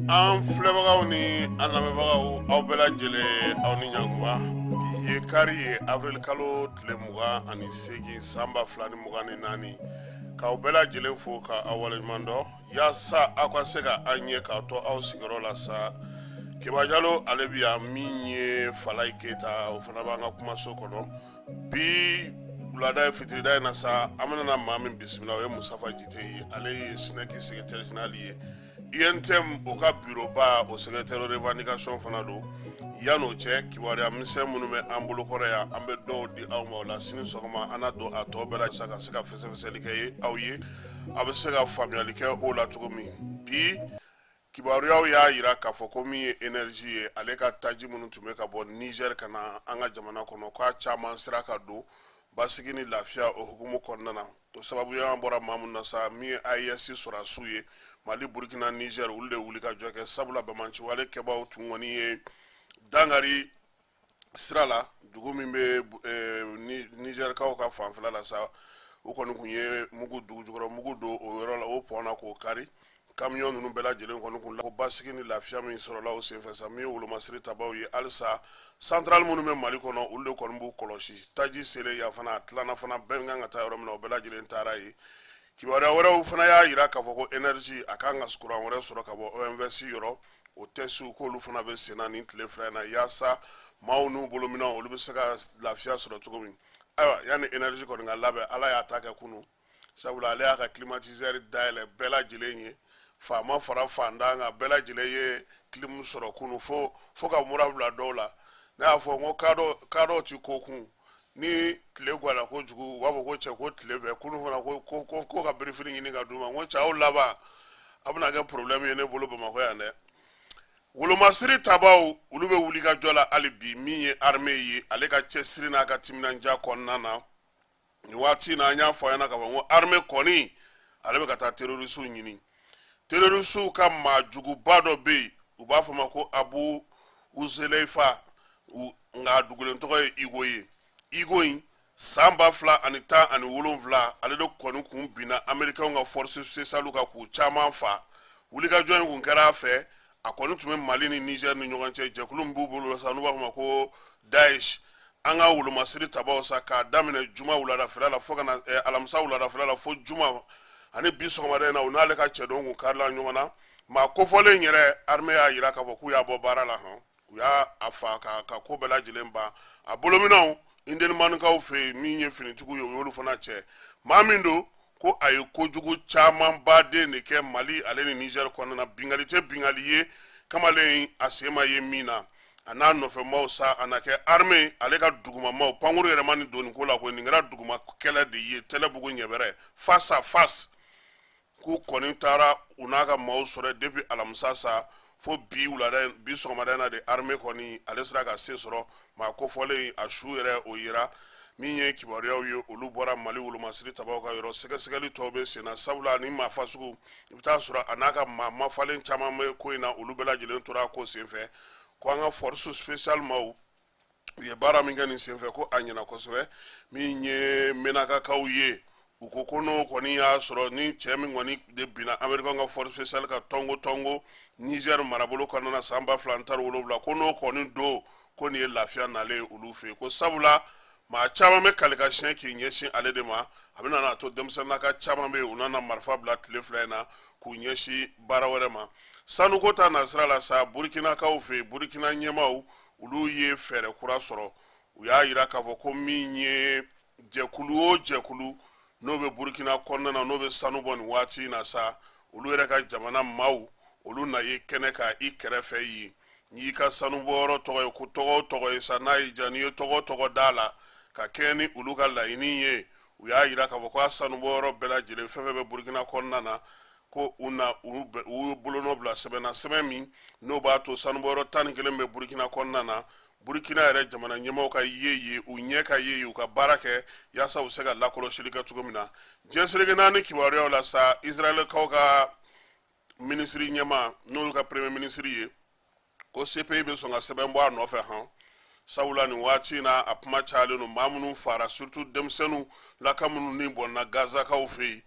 An filɛbagaw ni an lamɛnbagaw aw bɛɛ lajɛlen aw ni ɲankuma bi ye kari ye avril kalo tile 28 san 2024 k'aw bɛɛ lajɛlen fo ka aw waleɲuman dɔn yaasa aw ka se ka an ye k'a to aw sigiyɔrɔ la sa Keba Jalo ale bi yan min ye Falayi Keyita o fana b'an ka kumaso kɔnɔ bi wulada ye fitirida in na sa an bɛna maa min bisimila o ye Musafa Jite ye ale ye SNEC secrétaire général ye INTM o ka bureau ba o secrétaire revendication fana do yan'o cɛ kibaruya misɛn minnu bɛ an bolokɔrɔ yan an bɛ dɔw di aw ma o la sini sɔgɔma an na don a tɔ bɛɛ la ka se ka fɛsɛfɛsɛli kɛ aw ye a bɛ se ka faamuyali kɛ o la cogo min bi kibaruyaw y'a yira k'a fɔ ko min ye énergie ye ale ka taji minnu tun bɛ ka bɔ Niger ka na an ka jamana kɔnɔ k'a caman sera ka don basigi ni lafiya o hukumu kɔnɔna na o sababu y'an bɔra maa min na sa min ye AES sɔrɔsiw ye Mali Burkina Niger olu de wuli ka jɔ kɛ sabula bamanciwale kɛbaw tun kɔni ye dangari sira la dugu min bɛ Nigerkaw ka fanfɛla la sa o kɔni kun ye mugu dugu jukɔrɔ mugu don o yɔrɔ la o pɔnna k'o kari camion ninnu bɛɛ lajɛlen kɔni kun la ko basigi ni lafiya min sɔrɔla o senfɛ sa min ye wolomasiri tabaw ye halisa central minnu bɛ Mali kɔnɔ olu de kɔni b'u kɔlɔsi taji selen yan fana a tilana fana bɛɛ kan ka taa yɔrɔ min na o bɛɛ lajɛlen taara ye kibaruya wɛrɛw fana y'a yira k'a fɔ ko énergie a kan ka kuran wɛrɛ sɔrɔ ka bɔ OMVS yɔrɔ o tɛsiw k'olu fana bɛ sen na nin tile fila in na yaasa maaw n'u bolominɛw olu bɛ se ka lafiya sɔrɔ cogo min ayiwa yanni énergie kɔni ka labɛn ala y'a ta kɛ kunu sabula ale y'a ka climatiseur dayɛlɛ bɛɛ lajɛlen ye faama fara fandan kan bɛɛ lajɛlen ye clim sɔrɔ kunu fo ka mura bila dɔw la ne y'a fɔ n ko kadɔ ti ko kun ni tile ganna kojugu u b'a fɔ ko cɛ ko tile bɛɛ kunu fana ko ka birifini ɲini ka d'u ma n ko cɛ aw laban a bɛna kɛ problème ye ne bolo Bamakɔ yan dɛ wolomasiri tabaw olu bɛ wuli ka jɔ la hali bi min ye armée ye ale ka cɛsiri n'a ka timinandiya kɔnɔna na nin waati in na an y'a fɔ a ɲɛna k'a fɔ ko armée kɔni ale bɛ ka taa terroriste ɲini terroriste ka maajuguba dɔ bɛ yen u b'a fɔ ma ko Abu Uzelaifa nka a dugulen tɔgɔ ye Igo ye Igo in san 2017 ale de kɔni kun binna Américains ka force spéciale ka k'u caman fa wulikajɔ in kun kɛra a fɛ a kɔni tun bɛ Mali ni Niger ni ɲɔgɔn cɛ jɛkulu min b'u bolo sa n'u b'a fɔ ma ko Daesh an ka wolomasiri tabaw sa k'a daminɛ juma wuladafɛla la fo ka na alamisa wuladafɛla la fo juma ani bi sɔgɔmada in na u n'ale ka cɛdɔn kun karila ɲɔgɔn na maa kofɔlen yɛrɛ armée y'a yira k'a fɔ k'u y'a bɔ baara la u y'a fa ka ko bɛɛ lajɛlen ban a bolominɛw Indenimanikaw fɛ yen min ye finitigiw ye o y'olu fana cɛ maa min don ko a ye kojugu caman baden de kɛ Mali ale ni Niger kɔnɔna na bingali tɛ bingali ye kamalen a sen ma ye min na a n'a nɔfɛmaw sa a na kɛ armée ale ka dugumamaw pankuru yɛrɛ ma nin doni ko la ko nin kɛra duguma kɛlɛ de ye Tɛlɛbugu ɲɛbɛrɛ face à face k'u kɔni taara u n'a ka maaw sɔrɔ depuis alamisa sa fo bi wulada bi sɔgɔmada in na de armée kɔni ale sera ka se sɔrɔ maa kofɔlen a su yɛrɛ o yira min ye kibaruyaw ye olu bɔra Mali wolomasiri tabaw ka yɔrɔ sɛgɛsɛgɛli tɔw bɛ sen na sabula ni maa fasugu i bɛ taa sɔrɔ a n'a ka maa mafalen caman bɛ ko in na olu bɛɛ lajɛlen tora ko senfɛ ko an ka force spéciale maaw u ye baara min kɛ nin senfɛ ko a ɲɛna kosɛbɛ min ye menakakaw ye u ko n'o kɔni y'a sɔrɔ ni cɛ min kɔni de binna Américains ka force spéciale ka tɔngo Niger marabolo kɔnɔna na san 2017 ko n'o kɔni don ko nin ye lafiya nalen olu fɛ ko sabula maa caman bɛ kali ka siɲɛ k'i ɲɛsin ale de ma a bɛ na to denmisɛnnin ka caman bɛ yen u nana marifa bila tile fila in na k'u ɲɛsin baara wɛrɛ ma sanuko ta nasira la sa Burkinakaw fɛ yen Burkina ɲɛmaaw olu ye fɛɛrɛ kura sɔrɔ u y'a yira k'a fɔ ko min ye jɛkulu o jɛkulu n'o bɛ Burkina kɔnɔna na n'o bɛ sanu bɔ nin waati in na sa olu yɛrɛ ka jamana maaw olu na ye kɛnɛ ka i kɛrɛfɛ ye n'i ka sanubɔyɔrɔ tɔgɔ ye ko tɔgɔ o tɔgɔ ye sa n'a y'i diya n'i ye tɔgɔ o tɔgɔ d'a la ka kɛɲɛ ni olu ka laɲini ye u y'a yira k'a fɔ ko a sanubɔyɔrɔ bɛɛ lajɛlen fɛn fɛn bɛ Burkina kɔnɔna na ko u y'u bolonɔ bila sɛbɛn na sɛbɛn min n'o b'a to sanubɔyɔrɔ 11 bɛ Burkina kɔnɔna na Burkina yɛrɛ jamana ɲɛmaaw ka ye u ɲɛ ka ye u ka baara kɛ yaasa u bɛ se ka lakɔlɔsili kɛ cogo min na diɲɛseleke naani kibaruyaw la sa Israɛlikaw ka minisiri ɲɛmaa n'olu ka premier ministre ye ko CPI bɛ sɔn ka sɛbɛn bɔ a nɔfɛ sabula nin waati in na a kuma cayalen don maa minnu fara surtout denmisɛnninw laka minnu ni bɔnna Gazakaw fɛ yen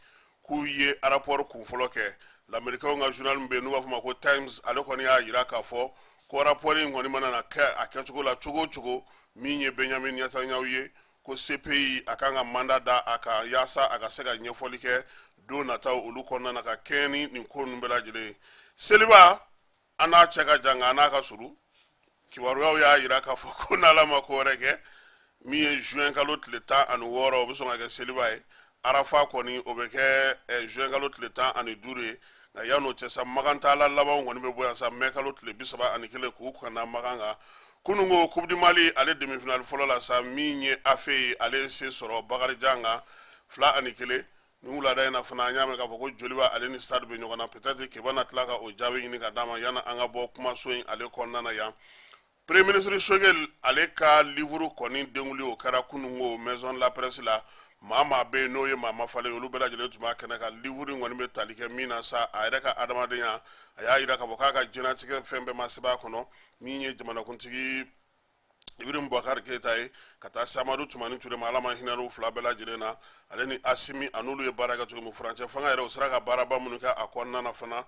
k'u ye rapport kunfɔlɔ kɛ l'américain nga journal mbe nu b'a fɔ ma ko Times ale kɔni y'a yira k'a fɔ ko rapport in kɔni mana na kɛ a kɛcogo la cogo o cogo min ye Benjamin Netanyahu ye ko CPI a kan ka mandat da a kan yaasa a ka se ka ɲɛfɔli kɛ don nataw olu kɔnɔna na ka kɛɲɛ ni nin ko ninnu bɛɛ lajɛlen ye. Seliba an n'a cɛ ka jan nka a n'a ka surun kibaruyaw y'a yira k'a fɔ ko n'Ala ma ko wɛrɛ kɛ min ye juin kalo tile 16 o bɛ sɔn ka kɛ seliba ye. Arafa kɔni o bɛ kɛ juin kalo tile 15 ye nka yan'o cɛ sa Magantala labanw kɔni bɛ bɔ yan sa mai kalo tile 31 k'u kana Magan kan. Kunungo Coupe du Mali ale demi-finale fɔlɔ la sa min ye Afe ye ale se sɔrɔ Bakarijan kan 2-1 ni wulada in na fana an y'a mɛn k'a fɔ ko Joliba ale ni Stade bɛ ɲɔgɔn na peut-être Keba na tila ka o jaabi ɲini ka d'a ma yanni an ka bɔ kumaso in ale kɔnɔna na yan. Premier ministre Shogel ale ka livre kɔni denguli o kɛra kunungo Maison de la Presse la maa bɛ yen n'o ye maa falen olu bɛɛ lajɛlen tun b'a kɛnɛ kan livre kɔni bɛ tali kɛ min na sa a yɛrɛ ka adamadenya a y'a yira k'a fɔ k'a ka diɲɛlatigɛ fɛn bɛɛ ma sɛbɛn a kɔnɔ min ye jamanakuntigi Ibrahim Boubacar Keita ye ka taa se Amadu Tumani Ture ma Ala ma hinɛ n'u fila bɛɛ lajɛlen na ale ni Asimi a n'olu ye baara kɛ cogo min furancɛ fanga yɛrɛ o sera ka baaraba minnu kɛ a kɔnɔna na fana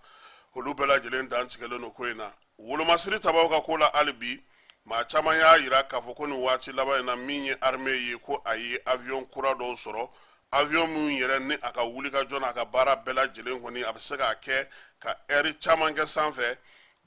olu bɛɛ lajɛlen dan tigɛlen don ko in na. Wolomasiri tabaw ka ko la hali bi maa caman y'a yira k'a fɔ ko nin waati laban in na min ye armée ye ko a ye avion kura dɔw sɔrɔ avion min yɛrɛ ni a ka wuli ka jɔ n'a ka baara bɛɛ lajɛlen kɔni a bɛ se k'a kɛ ka heure caman kɛ sanfɛ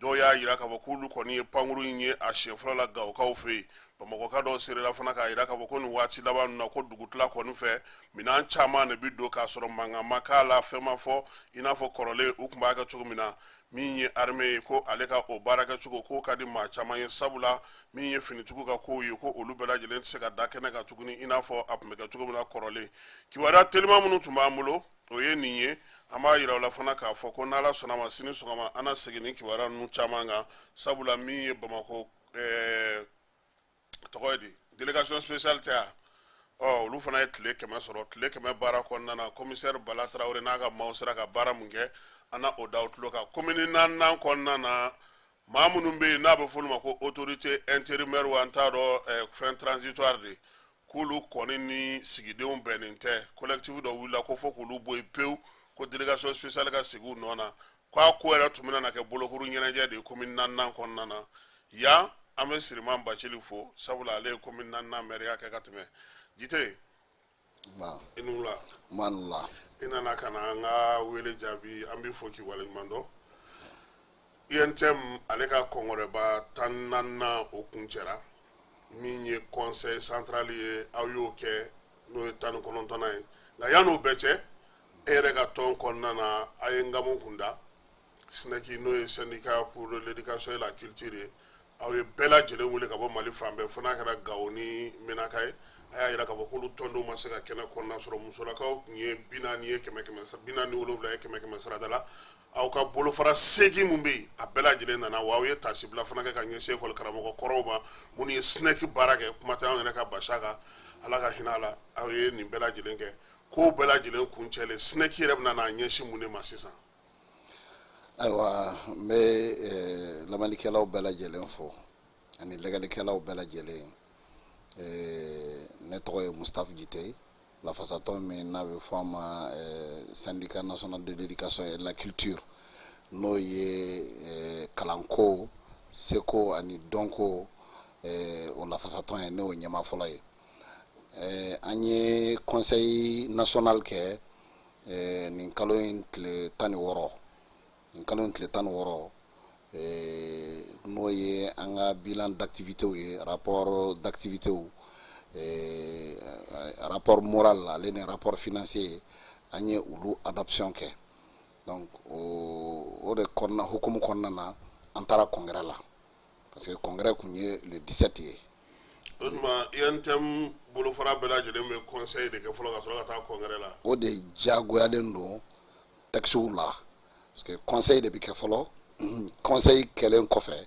dɔw y'a yira k'a fɔ k'olu kɔni ye pankuru in ye a siɲɛ fɔlɔ la Gawokaw fɛ yen Bamakɔka dɔw serera fana k'a yira k'a fɔ ko nin waati laban ninnu na ko dugutila kɔni fɛ minɛn caman de bɛ don k'a sɔrɔ mankan ma k'a la fɛn ma fɔ i n'a fɔ kɔrɔlen u tun b'a kɛ cogo min na min ye armée ye ko ale ka o baara kɛcogo k'o ka di maa caman ye sabula min ye finitigiw ka kow ye ko olu bɛɛ lajɛlen tɛ se ka da kɛnɛ kan tuguni i n'a fɔ a tun bɛ kɛ cogo min na kɔrɔlen kibaruya telima minnu tun b'an bolo o ye nin ye an b'a yira o la fana k'a fɔ ko n'Ala sɔnna ma sini sɔgɔma an na segin ni kibaruya ninnu caman kan sabula min ye Bamako tɔgɔ ye di délégation spéciale tɛ yan olu fana ye tile 100 sɔrɔ tile 100 baara kɔnɔna na commissaire Bala Tarawele n'a ka maaw sera ka baara mun kɛ an na o da o tulo kan commune 4nan kɔnɔna na maa minnu bɛ yen n'a bɛ fɔ olu ma ko autorité intérimaire wa an t'a dɔn fɛn transitoire de k'olu kɔni ni sigidenw bɛnnen tɛ collectif dɔ wulila ko fɔ k'olu bɔ yen pewu ko délégation spéciale ka sigi u nɔ na k'a ko yɛrɛ tun bɛna na kɛ bolokuru ɲɛnajɛ de ye commune 4nan kɔnɔna na yan an bɛ Siriman Bacili fo sabula ale ye commune 4nan maire kɛ ka tɛmɛ Jite i ni wula i nana ka na an ka wele jaabi an bɛ fo k'i waleɲuman dɔn INTM ale ka kɔngɔrɛba 14nan o kun cɛra min ye conseil central ye aw y'o kɛ n'o ye 19nan ye nka yan'o bɛɛ cɛ e yɛrɛ ka tɔn kɔnɔna na a ye Ngamu kunda SNEC n'o ye syndicat pour l'éducation et la culture ye aw ye bɛɛ lajɛlen wele ka bɔ Mali fan bɛɛ fo n'a kɛra Gawo ni Menaka ye a y'a yira k'a fɔ k'olu tɔndenw ma se ka kɛnɛ kɔnɔna sɔrɔ musolakaw tun ye 40 ye 47 ye 100 sarada la aw ka bolofara 8 mun bɛ yen a bɛɛ lajɛlen nana wa aw ye tasibila fana kɛ ka ɲɛsin ekɔli karamɔgɔ kɔrɔw ma minnu ye SNEC baara kɛ kuma tɛ anw yɛrɛ ka basa kan Ala ka hinɛ a la aw ye nin bɛɛ lajɛlen kɛ ko bɛɛ lajɛlen kun cɛlen SNEC yɛrɛ bɛna n'a ɲɛsin mun de ma sisan. Ayiwa n bɛ lamɛnnikɛlaw bɛɛ lajɛlen fo ani lagɛlikɛlaw bɛɛ lajɛlen ne tɔgɔ ye Mustapha Jite lafasatɔ min n'a bɛ fɔ a ma syndicat national de l'éducation et de la culture n'o ye kalanko seko ani dɔnko o lafasatɔ ye n'o ɲɛma fɔlɔ ye an ye conseil national kɛ nin kalo in tile 16 nin kalo in tile 16 n'o ye an ka bilan d'activités ye rapport d'activités rapport moral ale ni rapport financier an ye olu adoption kɛ donc o de kɔnɔna hukumu kɔnɔna na an taara congrès la parce que congrès kun ye le 17 ye o tuma INTM bolofara bɛɛ lajɛlen bɛ conseil de kɛ fɔlɔ ka sɔrɔ ka taa congrès la o de jagoyalen don textew la parce que conseil de bɛ kɛ fɔlɔ conseil kɛlen kɔfɛ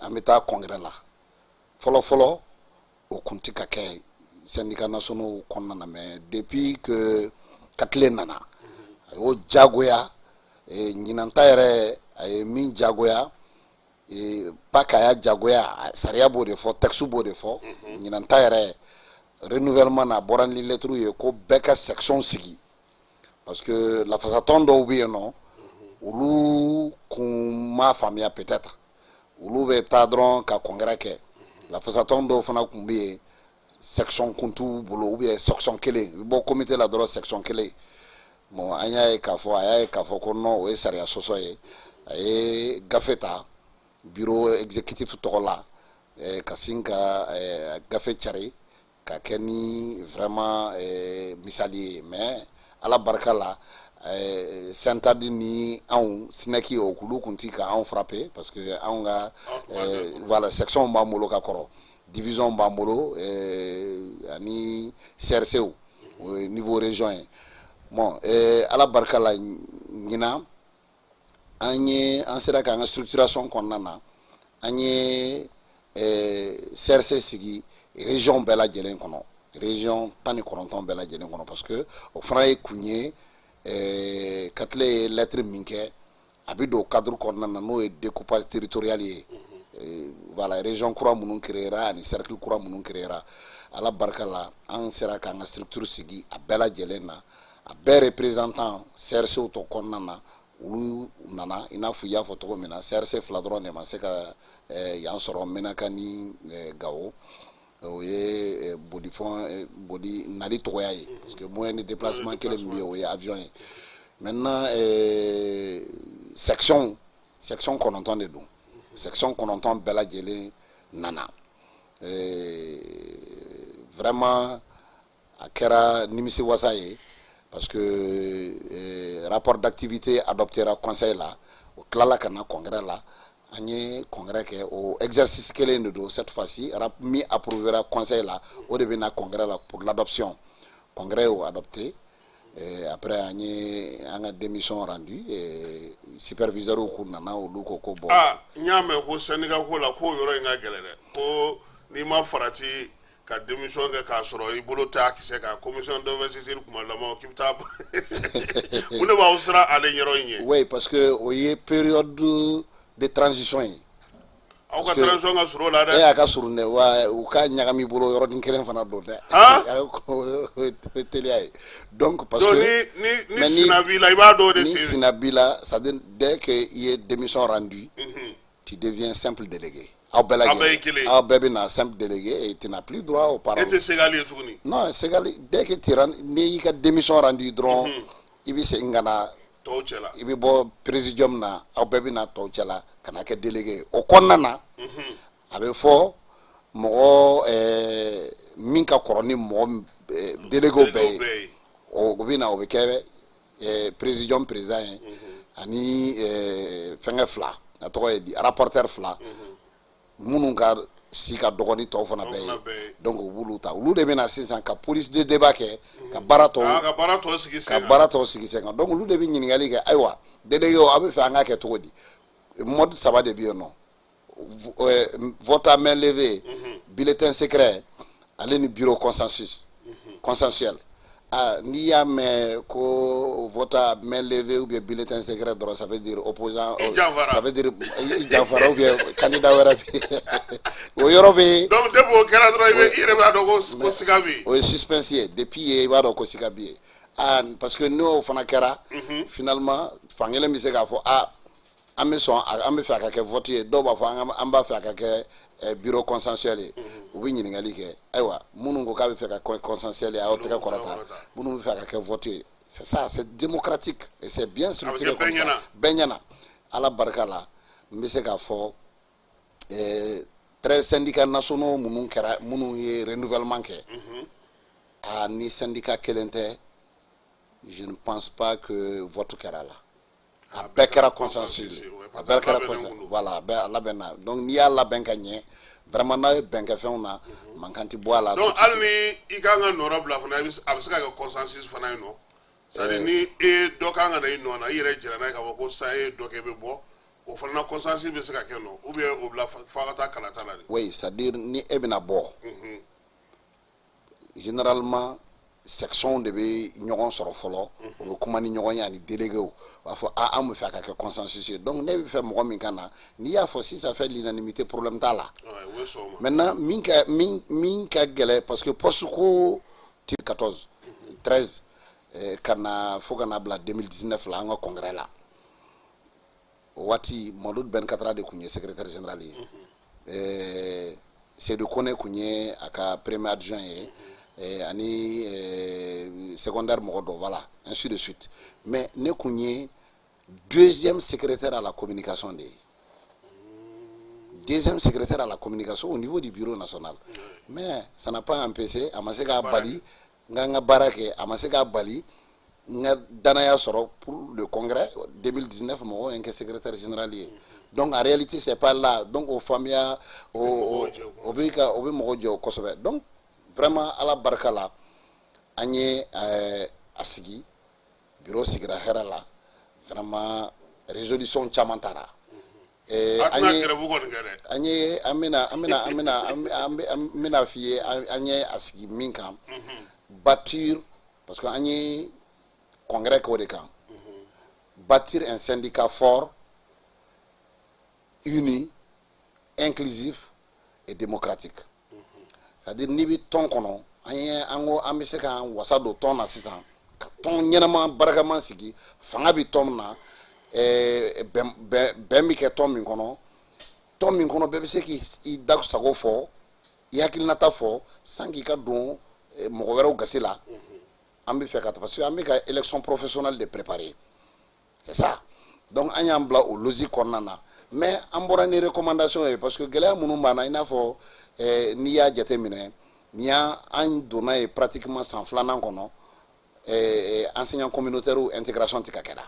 an bɛ taa congrès la fɔlɔ o kun tɛ ka kɛ syndicat nationaux kɔnɔna na mais depuis que Katile nana a y'o jagoya ɲinan ta yɛrɛ a ye min jagoya pas k'a y'a jagoya sariya b'o de fɔ texte b'o de fɔ ɲinan ta yɛrɛ renouvellement na a bɔra ni lettre ye ko bɛɛ ka section sigi parce que la façon dɔw bɛ yen nɔ olu kun m'a faamuya peut-être olu bɛ taa dɔrɔn ka congrès kɛ la façon dɔw fana kun bɛ yen section kun t'u bolo ou bien section kelen i bɛ bɔ comité la dɔrɔn section kelen bon an y'a ye k'a fɔ a y'a ye k'a fɔ ko non o ye sariya sɔsɔ ye a ye gafe ta bureau exécutif tɔgɔ la ka sin ka gafe cari ka kɛ ni vraiment misali ye mais ala barika la sentadi ni anw sinɛki o kulu kun ti ka anw frappé parce que anw ka voilà section b'an bolo ka kɔrɔ division b'an bolo ani CRC au niveau région ye bon ala barika la ɲina an sera k'an ka structuration kɔnɔna na an ye CRC sigi région bɛɛ lajɛlen kɔnɔ région 19 bɛɛ lajɛlen kɔnɔ parce que o fana ye kun ye Katile ye lettre min kɛ a bɛ don cadre kɔnɔna na n'o ye découpage territorial ye voilà région kura minnu créera ani cercle kura minnu créera ala barika la an sera k'an ka structure sigi a bɛɛ lajɛlen na a bɛɛ représentant CRC tɔ kɔnɔna na olu nana i n'a fɔ i y'a fɔ cogo min na CRC fila dɔrɔn de ma se ka yan sɔrɔ Menaka ni Gao o ye bodi nali tɔgɔya ye parce que moyen de déplacement kelen min bɛ yen o ye avion ye maintenant section 9 de don section 9 bɛɛ lajɛlen nana vraiment a kɛra nimisi wasa ye parce que rapport d'activité adoptera conseil la o tilala ka na congrès la an ye congrès kɛ o exercice kelen de don cette fois-ci mi approuvera conseil la o de bɛ na congrès la pour l'adoption congrès y'o adopté après an ye an ka démission rendu superviseur ko nana olu ko bon n y'a mɛn ko syndicat ko la ko yɔrɔ in ka gɛlɛn dɛ ko n'i ma farati ka démission kɛ k'a sɔrɔ i bolo t'a kisɛ kan commission d'investiture kuma laban k'i bɛ taa mun de b'aw siran ale yɔrɔ in ye. oui parce que o ye période de transition ye. aw ka transition ka surun o la dɛ. e y'a ka surun dɛ wa u ka ɲagami bolo yɔrɔnin kelen fana don dɛ. o ye teliya ye donc parce que ni sina b'i la i b'a dɔn de sen. ni sina b'i la c'est à dire dès que i ye démission rendu tu deviens simple délégué. aw bɛɛ lajɛlen aw bɛɛ bɛ na simple délégué et tu n'as plus droit aux paroles. e tɛ segali ye tuguni. non segali dès que tu n'i y'i ka démission rendu dɔrɔn i bɛ segin ka na tɔw cɛ la i bɛ bɔ présidium na aw bɛɛ bɛ na tɔw cɛ la ka na kɛ délégué o kɔnɔna na a bɛ fɔ mɔgɔ min ka kɔrɔ ni mɔgɔ délégué bɛɛ ye o bɛ na o bɛ kɛ présidium président ye ani fɛnkɛ fila a tɔgɔ ye di rapporteur fila. minnu ka si ka dɔgɔ ni tɔw fana bɛɛ ye donc u b'olu ta olu de bɛ na sisan ka police de débat kɛ ka baara tɔw sigi sen kan donc olu de bɛ ɲininkali kɛ ayiwa délégué o a bɛ fɛ an ka kɛ cogo di mode 3 de bɛ yen nɔ vote à main levée bulletin secret ale ni bureau consensuel n'i y'a mɛn ko vote à main levée ou bien bulletin secret dɔrɔn ça veut dire opposant ça veut dire i janfara ou bien candidat wɛrɛ bɛ o yɔrɔ bɛ. donc depuis o kɛra dɔrɔn i yɛrɛ b'a dɔn ko siga bɛ yen. o ye suspense ye depuis yen i b'a dɔn ko siga bɛ yen parce que n'o fana kɛra finalement fankelen bɛ se k'a fɔ an bɛ sɔn an bɛ fɛ a ka kɛ vote ye dɔw b'a fɔ an b'a fɛ a ka kɛ bureau consensuel ye u bɛ ɲininkali kɛ ayiwa minnu ko k'a bɛ fɛ ka kɛ consensuel ye a y'aw tɛgɛ kɔrɔta minnu bɛ fɛ ka kɛ vote ye c'est ça c'est démocratique et c'est bien structuré comme ça bɛɛ ɲɛna ala barika la n bɛ se k'a fɔ 13 syndicats nationaux minnu ye renouvellement kɛ ni syndicat kelen tɛ je ne pense pas que vote kɛra la. a bɛɛ kɛra consensus a bɛɛ kɛra consensus voilà a bɛɛ labɛn na donc n'i y'a labɛn ka ɲɛ vraiment n'a ye bɛn kɛ fɛnw na mankan tɛ bɔ a la. donc hali ni i kan ka nɔrɔ bila fana a bɛ se ka kɛ consensus fana ye nɔ c'est à dire ni e dɔ kan ka na i nɔ na i yɛrɛ jɛra n'a ye k'a fɔ ko sisan e dɔ kɛ i bɛ bɔ o fana na consensus bɛ se ka kɛ nɔ ou bien o bila f'a ka taa kalata la de. oui c'est à dire ni e bɛna bɔ généralement section de bɛ ɲɔgɔn sɔrɔ fɔlɔ o bɛ kuma ni ɲɔgɔn ye ani délégué o b'a fɔ an bɛ fɛ a ka kɛ consensus ye donc ne bɛ fɛ mɔgɔ min ka na n'i y'a fɔ si ça fait l'unanimité problème t'a la maintenant min ka gɛlɛ parce que poste ko 14 13 kana fo kana bila 2019 la an ka congrès la o waati Mawlud Ben Katra de kun ye secrétaire général ye Seydou Kone kun ye a ka premier adjoint ye ani secondaire mɔgɔ dɔ voilà ainsi de suite mais ne kun ye deuxième secrétaire à la communication de ye deuxième secrétaire à la communication au niveau du bureau national mais ça n'a pas empêché a ma se k'a bali n ka baara kɛ a ma se k'a bali n ka danaya sɔrɔ pour le congrès 2019 mɔgɔ ye n kɛ secrétaire général ye donc en réalité c'est pas là donc o faamuya o bɛ mɔgɔ jɛ kosɛbɛ donc vraiment ala barika la an ye a sigi bureau sigira hɛrɛ la vraiment résolution caman taara an bɛna f'i ye an ye a sigi min kan bâtir parce que an ye congrès k'o de kan bâtir un syndicat fort uni inclusif et démocratique c'est-à-dire n'i bɛ tɔn kɔnɔ an ko an bɛ se k'an wasa don tɔn na sisan ka tɔn ɲɛnama barikama sigi fanga bɛ tɔn min na bɛn bɛ kɛ tɔn min kɔnɔ bɛɛ bɛ se k'i da sago fɔ i hakilinata fɔ sans k'i ka don mɔgɔ wɛrɛw gasi la an bɛ fɛ ka parce que an bɛ ka élection professionnelle de préparer c'est ça donc an y'an bila o logique kɔnɔna na mais an bɔra ni recommandation ye parce que gɛlɛya minnu b'an na i n'a fɔ n'i y'a jate minɛ ni an donna ye pratiquement san filanan kɔnɔ enseignants communautaires intégration tɛ ka kɛ la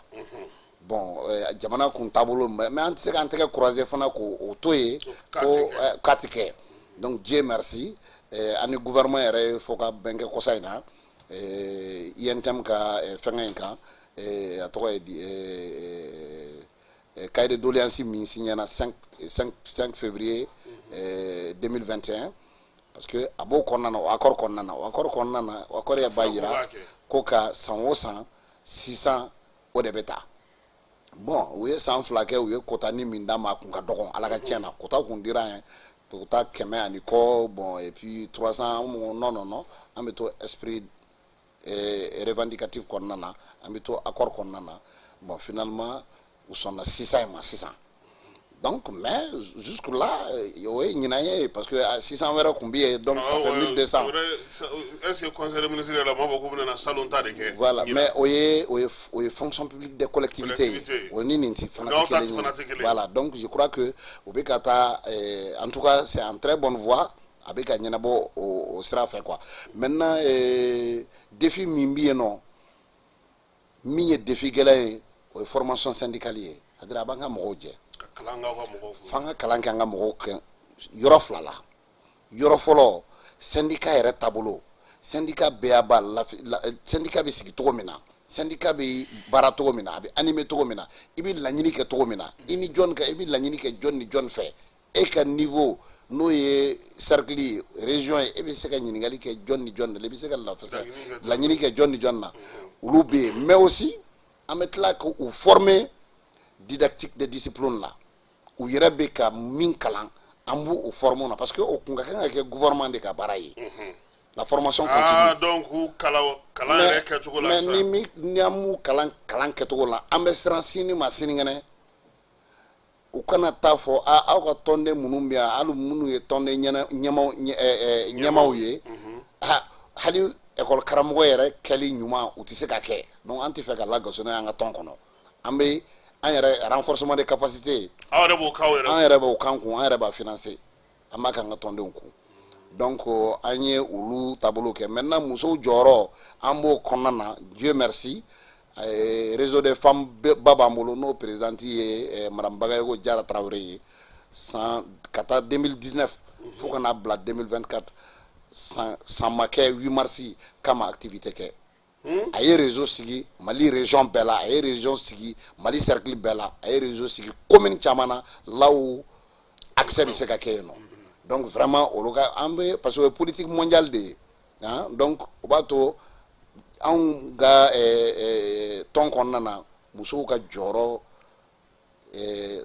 bon jamana kun taabolo mais an tɛ se k'an tɛgɛ croiser fana k'o to ye ko k'a tɛ kɛ donc Dieu merci ani gouvernement yɛrɛ fo ka bɛn kɛ kɔsa in na INTM ka fɛngɛ in kan a tɔgɔ ye cahier de doléance min signé na 5 février 2021 parce que a b'o kɔnɔna na o accord kɔnɔna na o accord yɛ b'a jira ko ka san o san 600 o de bɛ taa bon u ye san fila kɛ u ye quota ni min d'a ma a kun ka dɔgɔ ala ka tiɲɛ na quota kun dira an ye quota 100 ani kɔ bon et puis 300 non an bɛ to esprit revendicatif kɔnɔna na an bɛ to accord kɔnɔna na bon finalement u sɔnna 600 ma sisan donc mais jusque là o ye ɲinan ye parce que 600 wɛrɛ kun bɛ yen donc ça fait 1200 est-ce que conseil ministre la m'a fɔ k'u bɛna salon ta de kɛ voilà mais o ye fonction publique des collectivités o ni nin fana tɛ kelen ye voilà donc je crois que o bɛ ka taa en tout cas c'est en très bonne voie a bɛ ka ɲɛnabɔ o sira fɛ quoi maintenant défi min bɛ yen nɔ min ye défi gɛlɛn ye o ye formation syndicale ye c'est-à-dire a b'an ka mɔgɔw jɛ f'an ka kalan kɛ an ka mɔgɔw kɛ yɔrɔ fila la yɔrɔ fɔlɔ syndicat yɛrɛ taabolo syndicat bɛɛ b'a la syndicat bɛ sigi cogo min na syndicat bɛ baara cogo min na a bɛ animer cogo min na i bɛ laɲini kɛ cogo min na i ni jɔn ka i bɛ laɲini kɛ jɔn ni jɔn fɛ e ka niveau n'o ye cercle ye région ye e bɛ se ka ɲininkali kɛ jɔn ni jɔn de la i bɛ se ka laɲini kɛ jɔn ni jɔn na olu bɛ yen mais aussi an bɛ tila k'u former didactique de discipline la u yɛrɛ bɛ ka min kalan an b'u former na parce que o kun ka kan ka kɛ gouvernement de ka baara ye la formation continue donc kalan yɛrɛ kɛcogo la mais ni an m'u kalan kɛcogo la an bɛ siran sini ma sinikɛnɛ u kana taa fɔ aw ka tɔnden minnu bɛ yan hali minnu ye tɔnden ɲɛmaw ye hali école karamɔgɔ yɛrɛ kɛli ɲuman u tɛ se ka kɛ donc an tɛ fɛ ka lagasi n'a ye an ka tɔn kɔnɔ an bɛ an yɛrɛ renforcement de capacité aw yɛrɛ b'o k'aw yɛrɛ an yɛrɛ b'o kan kun an yɛrɛ b'a financer an b'a k'an ka tɔndenw kun donc an ye olu taabolo kɛ maintenant musow jɔyɔrɔ an b'o kɔnɔna na Dieu merci réseau des femmes ba b'an bolo n'o présidente ye madame Bagayoko Diarra Traoré ye ka taa 2019 fo ka n'a bila 2024 san ma kɛ 8 mars kama activité kɛ a ye réseau sigi Mali région bɛɛ la a ye région sigi Mali cercle bɛɛ la a ye réseau sigi commune caman na là où accès bɛ se ka kɛ yen nɔ donc vraiment olu ka an bɛ parce que o ye politique mondiale de ye donc o b'a to anw ka tɔn kɔnɔna na musow ka jɔyɔrɔ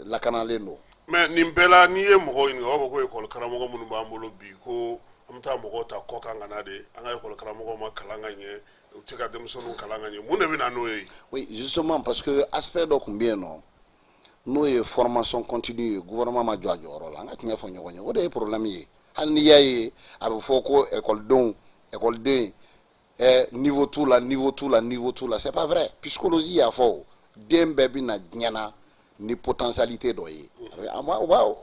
lakanalen don mais nin bɛɛ la n'i ye mɔgɔw ɲininka u b'a fɔ ko école karamɔgɔ minnu b'an bolo bi ko an bɛ taa mɔgɔw ta kɔ kan ka na de an ka école karamɔgɔw ma kalan ka ɲɛ u tɛ ka denmisɛnninw kalan ka ɲɛ mun de bɛ na n'o ye. Oui, justement parce que aspect dɔ tun bɛ yen nɔ n'o ye formation continue ye gouvernement ma jɔ a jɔyɔrɔ la an ka tiɲɛ fɔ ɲɔgɔn ye o de ye problème ye hali n'i y'a ye a bɛ fɔ ko école niveau t'u la c'est pas vrai psychologie y'a fɔ o den bɛɛ bɛ na diɲɛ na ni potentialité dɔ ye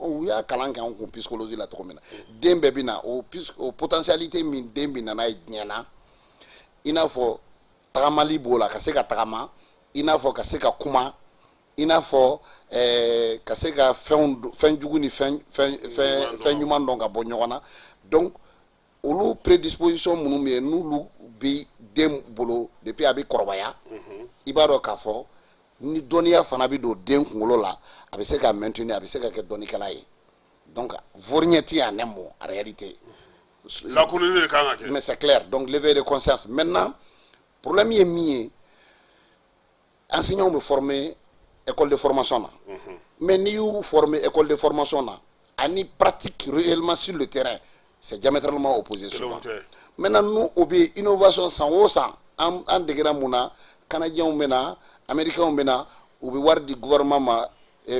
u y'a kalan kɛ an kun psychologie la cogo min na den bɛɛ bɛ na o potentialité min den bɛ na n'a ye diɲɛ na i n'a fɔ tagamali b'o la ka se ka tagama i n'a fɔ ka se ka kuma i n'a fɔ ka se ka fɛn jugu ni fɛn ɲuman dɔn ka bɔ ɲɔgɔn na donc olu prédisposition minnu bɛ yen n'olu bɛ den bolo depuis a bɛ kɔrɔbaya i b'a dɔn k'a fɔ ni dɔnniya fana bɛ don den kunkolo la a bɛ se ka maintenir a bɛ se ka kɛ dɔnnikɛla ye donc variété en un mot en réalité. Lakunini de kan ka kɛ. Mais c'est clair donc l'éveil de conscience maintenant problème ye min ye enseignants bɛ former école de formation na mais n'i y'u former école de formation na ani pratique réellement sur le terrain c'est diamétralement opposé souvent. Maintenant nous o bɛ innovation san o san an degera mun na canadiens bɛ na américains bɛ na u bɛ wari di gouvernement ma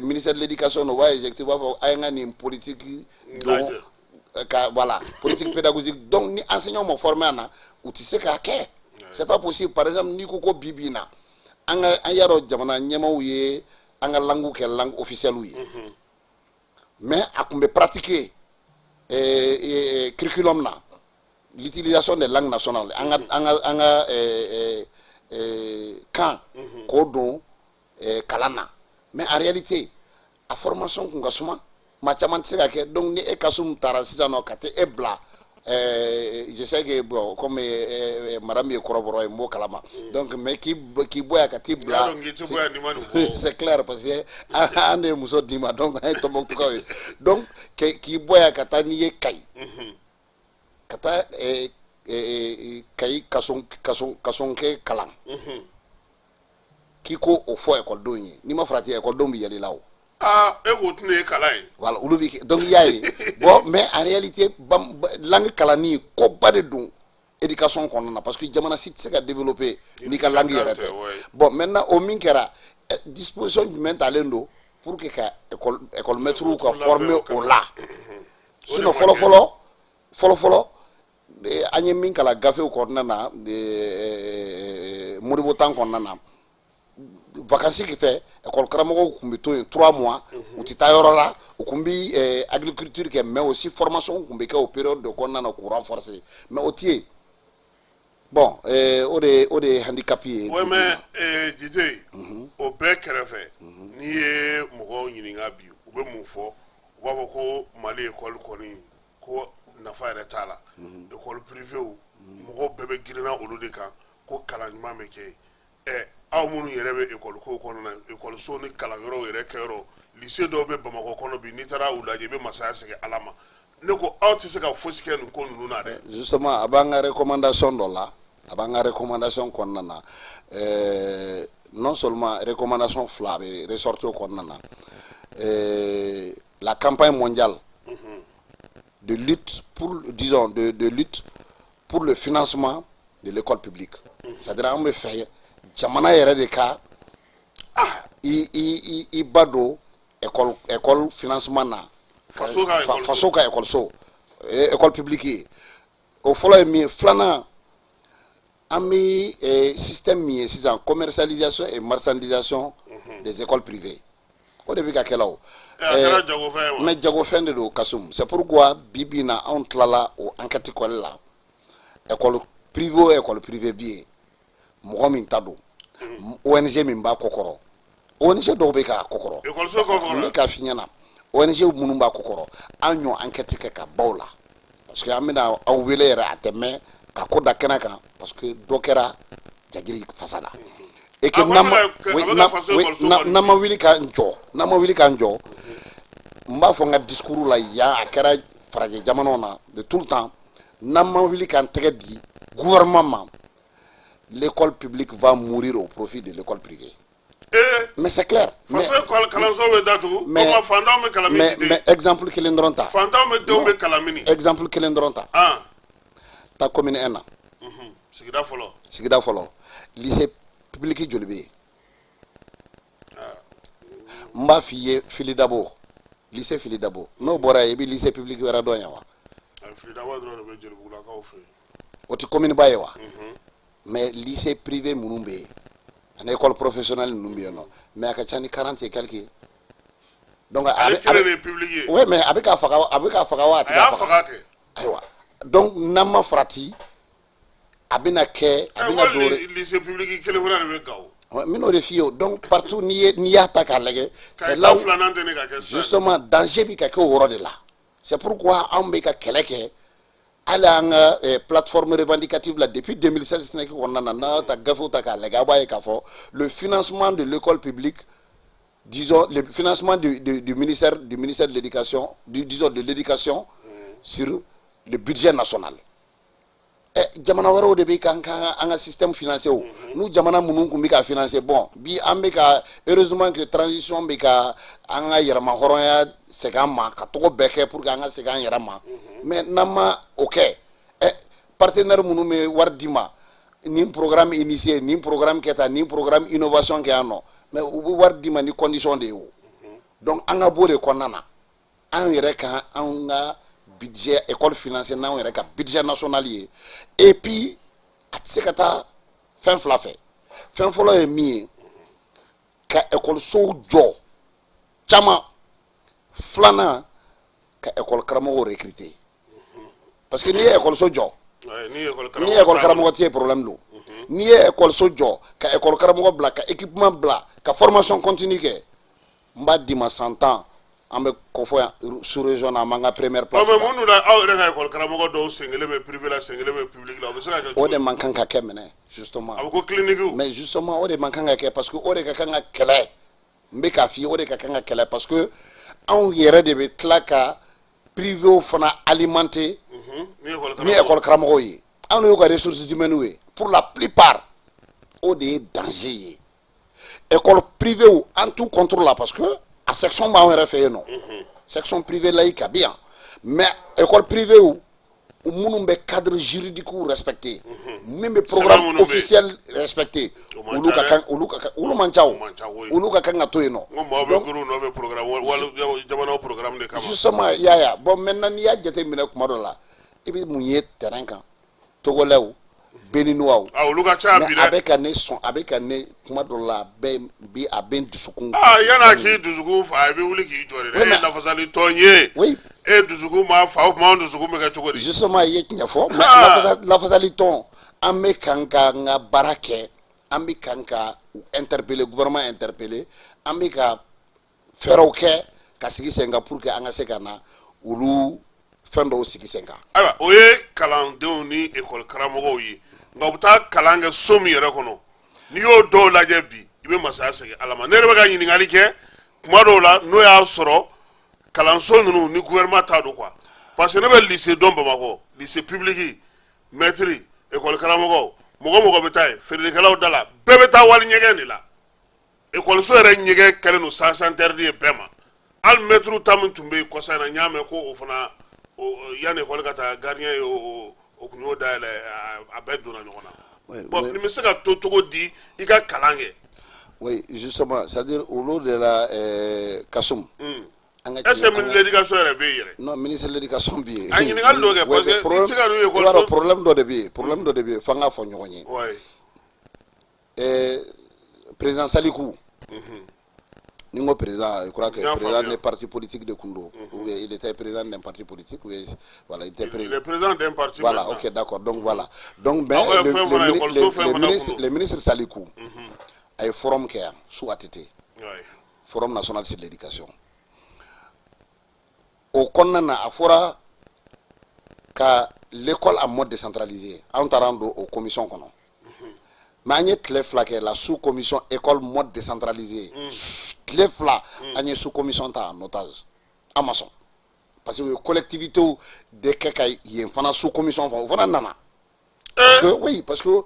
ministère de l'éducation o b'a éjecté u b'a fɔ a ye n ka nin politique don voilà politique pédagogique donc ni enseignants ma former na u tɛ se k'a kɛ c'est pas possible par exemple n'i ko ko bi bi in na an y'a dɔn jamana ɲɛmaaw ye an ka langue kɛ langue officielle ye mais a tun bɛ pratiquer curriculum na l'utilisation des langues nationales an ka kan k'o don kalan na mais en réalité a formation kun ka suma maa caman tɛ se ka kɛ donc ni e kasum taara sisan nɔ ka taa e bila je sais que bon comme madame ye kɔrɔbɔrɔ ye n b'o kalama donc mais k'i bɔ yan ka t'i bila c'est clair parce que an de ye muso d'i ma donc an ye Tɔnbɔkutukaw ye donc k'i bɔ yan ka taa n'i ye Kayi ka taa Kayi kasonkɛ kalan k'i ko o fɔ ekɔlidenw ye n'i ma farati ekɔlidenw bɛ yɛlɛ i la o. E ko tun ye kalan ye. Voilà olu bɛ donc i y'a ye bon mais en réalité langue kalanni koba de don éducation kɔnɔna na parce que jamana si tɛ se ka développer n'i ka langue yɛrɛ tɛ bon maintenant o min kɛra disposition jumɛn talen don pour que ka école maîtres ka former o la sinon fɔlɔ an ye min kalan gafew kɔnɔna na Modibo temps kɔnɔna na vacances fɛ école karamɔgɔw tun bɛ to yen 3 mois u tɛ taa yɔrɔ la u tun bɛ agriculture kɛ mais aussi formation tun bɛ kɛ o période de kɔnɔna na k'u renforcer mais o tɛ yen bon o de ye handicap ye. oui mais Djidé o bɛɛ kɛrɛfɛ n'i ye mɔgɔw ɲininka bi u bɛ mun fɔ u b'a fɔ ko Mali école kɔni ko nafa yɛrɛ t'a la école privée mɔgɔw bɛɛ bɛ girinna olu de kan ko kalan ɲuman bɛ kɛ aw minnu yɛrɛ bɛ école ko kɔnɔna école ni kalanyɔrɔw yɛrɛ kɛyɔrɔ lycée dɔw bɛ Bamakɔ kɔnɔ bi n'i taara u lajɛ i bɛ masaya segin Ala ma ne ko aw tɛ se ka fosi kɛ nin ko ninnu na dɛ. Justement a b'an ka recommandation dɔ la a b'an ka recommandation kɔnɔna na non seulement recommandation fila a bɛ ressortir o kɔnɔna na la campagne mondiale de lutte pour disons de lutte pour le financement de l'école publique c'est-à-dire an bɛ fɛ jamana yɛrɛ de ka i ba don école financement na faso ka école école publique ye o fɔlɔ ye min ye filanan an bɛ système min ye sisan commercialisation et marchandisation des écoles privées o de bɛ ka kɛ la o mais jagofɛn de don Kasum c'est pourquoi bi bi in na anw tilala o enquête kɔli la école privée o école privée bi yen mɔgɔ min ta don ONG min b'a kɔkɔrɔ ONG dɔw bɛ k'a kɔkɔrɔ n bɛ k'a f'i ɲɛna ONG minnu b'a kɔkɔrɔ an y'o enquête kɛ ka baw la parce que an bɛna aw wele yɛrɛ a tɛ mɛn ka ko da kɛnɛ kan parce que dɔ kɛra jagiri fasa la et que n'an ma wuli k'an jɔ n b'a fɔ n ka discours la yan a kɛra farajɛ jamanaw na de tout le temps n'an ma wuli k'an tɛgɛ di gouvernement ma l'école publique va mourir au profit de l'école privée. Mais c'est clair. Mais exemple Kilindronta. Exemple Kilindronta. Ah. Ta commune 1. Sigida Folo. Lycée public Jolibe. Mba Filidabo. Lycée Filidabo. No bora yebi lycée public wera donya wa. Filidabo do be Jolibu la ka ofe. Oti commune baye wa. Mais lycée privé Munumbe. Une école professionnelle non mais à 40 et quelques donc oui mais avec donc nama frati abina ke abina dore lycée public qui le voit le gao mino de fio donc partout ni attaque à légé c'est là où justement danger bi ka ke woro de là c'est pourquoi on be ka keleke ala nga plateforme revendicative là depuis 2016 le financement de l'école publique, disons le financement du ministère de l'éducation, disons de l'éducation sur le budget national. Jamana waro de bi kan un système financier nous jamana munu ko ka financer bon bi ambeka heureusement que transition beka anga yerma horoya segama ka to beke pour anga segan yerma mais nama OK partenaire munu me wardima ni programme initié ni programme keta ni programme innovation ke ano mais wardima ni condition de yo donc anga bore konana an yere kan anga budget école financière na yere ka budget national et puis atsekata fin flafé fin folo e mi ka école so jo chama flana ka école karamo recruter parce que ni école so jo ni école karamo tie problème lo ni école so jo ka école karamo bla ka équipement bla ka formation continue ke mba dima 100 ans ambe ko fo sous région na manga première place mais monu la aw reka école karamo do sengele me privé la sengele me public la o de mankanka ke mene justement abo clinique mais justement o de mankanka ke parce que o de ka kanga kele mbe ka fi o de ka kanga kele parce que on yere de be tlaka privé fana alimenté ni école karamo yi on yo ka ressources humaines pour la plupart o de danger école privée en tout contrôle là parce que à section ba on fait non section privée laïque bien mais école privée où munu be cadre juridique respecté même programme officiel respecté ulu manchao ulu ka kan to eno donc no programme wala jamana programme de kama justement ya bon maintenant ni ya jete mina kuma do la ibi munye terrain kan togolew beninoa ulu ka cha bi avec un kuma do la bi a ben dusukun yana ki dusukun fa bi wuli ki jore la fasali tonye oui et dusukun ma fa ma dusukun me ka chogori justement yet nyafo mais la fasali ton ame kanka nga barake ambi kanka interpeller gouvernement interpeller ambi ka feroke ka sigi senga pour que anga sekana ulu fendo sigi senga aba oye kalandenw ni école karamogo yi nga buta kalanga somi yere kono ni yo do laje bi ibe masaya sege alama ne reba ga nyini ngali ke kuma do la no ya soro kalanso nunu ni gouvernement ta do quoi parce que ne be lycée don bamako lycée public maître école karamogo mogo betay ferli kalaw dala bebeta wal nyege ni la école so re nyege kale no sans interdit bema al maître tam tumbe ko sana nyame ko o fana yane école kata gardien o kunyo dale abedo na nyona bon ni mesaka to di ika kalange oui justement c'est à dire au lot de la Kasum est-ce que l'éducation est bien non ministre de l'éducation bien ani ngal loge parce que tika no école problème do de bien fanga fo nyoni président Salikou Ningo président, je crois que le président des partis politiques de Kundo. Il était président d'un parti politique. Voilà, il était président d'un parti. Voilà, ok, d'accord. Donc voilà. Donc ben, le ministre Salikou a un forum qui est sous ATT, Forum national sur l'éducation. Au Konana, à Fora, que l'école en mode décentralisé, en tarando aux commissions qu'on a. Mais la sous-commission école mode décentralisée. La sous-commission en otage. À maçon. Parce que la collectivité de quelqu'un qui est une sous-commission, parce que oui, parce que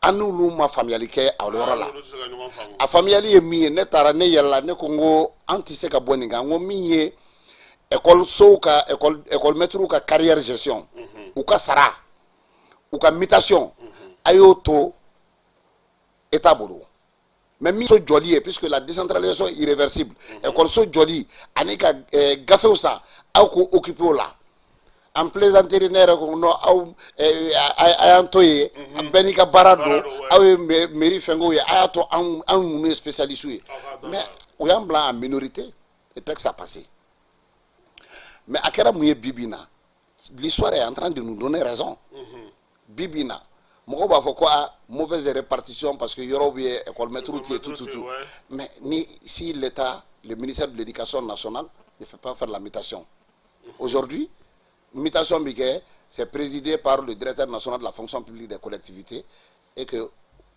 an n'olu ma faamuyali kɛ a yɔrɔ la a faamuyali ye min ye ne taara ne yɛlɛla ne ko n ko an tɛ se ka bɔ nin kan n ko min ye école ka école maître ka carrière gestion u ka sara u ka mutation a y'o to état bolo mais min so jɔli ye puisque la décentralisation est irréversible école so jɔli ani ka gafew san aw ko occuper o la en plaisanterie ne yɛrɛ ko non aw a y'an to ye bɛɛ n'i ka baara don aw ye mairie fɛnkɛw ye a y'a to anw minnu ye spécialiste ye mais o y'an bila en minorité le texte a passé mais a kɛra mun ye bi bi in na l'histoire est en train de nous donner raison bi bi in na mɔgɔw b'a fɔ ko mauvaise répartition parce que yɔrɔw bɛ école maître tout mais si l'État le ministère de l'éducation nationale ne fait pas faire la mutation aujourd'hui mutation bi kɛ c'est présidé par le directeur national de la fonction publique des collectivités et que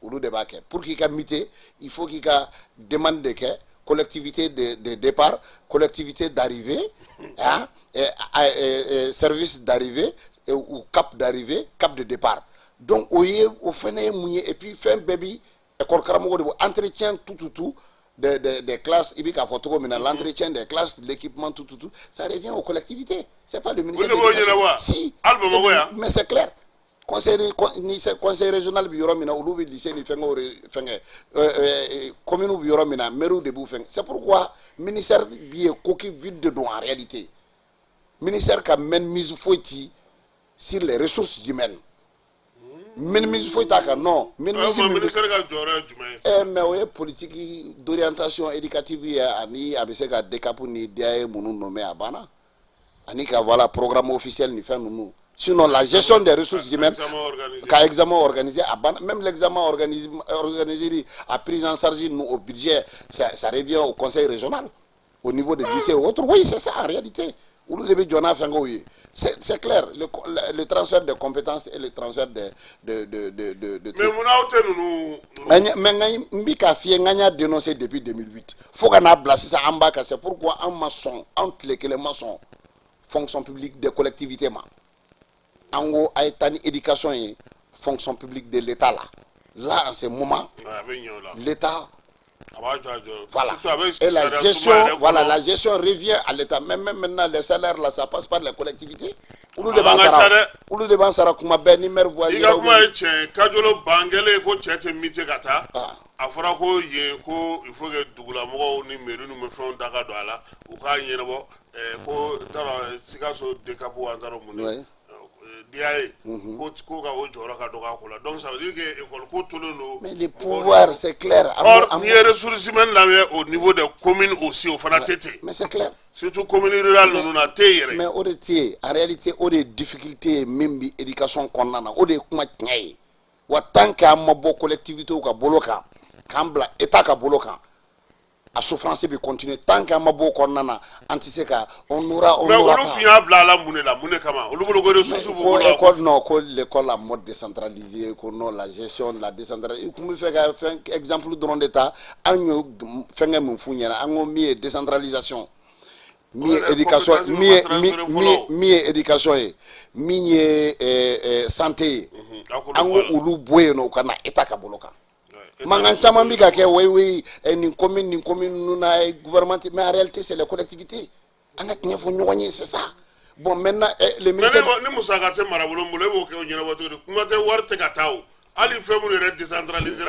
olu de b'a kɛ pour qu'il ka muter il faut qu'il ka demande de kɛ collectivité de départ collectivité d'arrivée hein, service d'arrivée ou cap d'arrivée cap de départ donc o fana ye mun ye et puis fɛn bɛɛ bi école karamɔgɔ de bɔ entretien tout des classes il k'a fɔ cogo min na l'entretien des classes l'équipement tout ça revient aux collectivités c'est pas le ministère de l'éducation si mais c'est clair conseil régional bi yɔrɔ min na olu bɛ lycée ni fɛnkɛ commune bi yɔrɔ min na maire de b'u fɛnkɛ c'est pourquoi ministère bi ye coquille vide de don en réalité ministère ka mɛn mise foyi ci sur les ressources humaines mise foyi t'a kan non ministère ka jɔyɔrɔ ye jumɛn ye mais o ye politique d'orientation éducative ye ani a bɛ se ka DECAP ni DAE minnu nommé a banna ani ka voilà programme officiel ni fɛn ninnu sinon la gestion des ressources humaines ka examen organisé a banna même l'examen organisé a pris en charge nous au budget ça revient au conseil régional au niveau des lycées ou autres oui c'est ça en réalité olu de bɛ jɔ n'a fɛnkɛw ye c'est clair le transfert de compétences et le transfert de mais mun aw tɛ ninnu mais n bɛ k'a f'i ye n k'an y'a dénoncé depuis 2008 fo ka n'a bila sisan an b'a kan c'est pourquoi an ma sɔn an tile kelen ma sɔn fonction publique des collectivités ma an ko a ye taa ni éducation ye fonction publique de l'état là en ce moment l'état voilà et la gestion revient à l'état même maintenant les salaires là ça passe par les collectivités olu de b'an sara kuma bɛɛ ni maire voit i ka kuma ye tiɲɛ kajolo bangɛlen ko cɛ tɛ mite ka taa a fɔra ko yen ko il faut que dugulamɔgɔw ni mairie nu bɛ fɛnw da ka don a la u k'a ɲɛnabɔ ko tara Sikaso DECAP an taara mun de DAE ko ka o jɔyɔrɔ ka dɔgɔ a ko la donc ça veut dire que école ko tolen don mais le pouvoir c'est clair or n'i ye ressources humaines lamɛn au niveau des communes aussi o fana tɛ ten mais c'est clair surtout commune rurale ninnu na tɛ yɛrɛ mais o de tɛ yen en réalité o de ye difficulté ye min bi éducation kɔnɔna na o de ye kuma tiɲɛ ye wa tant que an ma bɔ collectivités ka bolo kan k'an bila état ka bolo kan a souffrance bɛ continuer tant que an ma bɔ o kɔnɔna na an tɛ se ka on n'aura pas mais olu tun y'a bila a la mun de la mun de kama olu bolo ko ressources b'u bolo école non ko l'école a mode décentralisé ko non la gestion la décentralisation kun bɛ fɛ ka fɛn exemple dɔrɔn de ta an y'o fɛnkɛ min f'u ɲɛna an ko min ye décentralisation min ye éducation min ye éducation ye min ye santé ye an ko olu bɔ yen nɔ u ka na état ka bolo kan mankan caman bi ka kɛ oui nin commune ninnu na gouvernement mais en réalité c'est les collectivités an ka tiɲɛ fɔ ɲɔgɔn ye c'est ça bon maintenant le ministère ni musaka tɛ marabolo bolo e b'o kɛ o ɲɛnabɔ cogo di kuma tɛ wari tɛ ka taa o hali fɛn minnu yɛrɛ décentralisé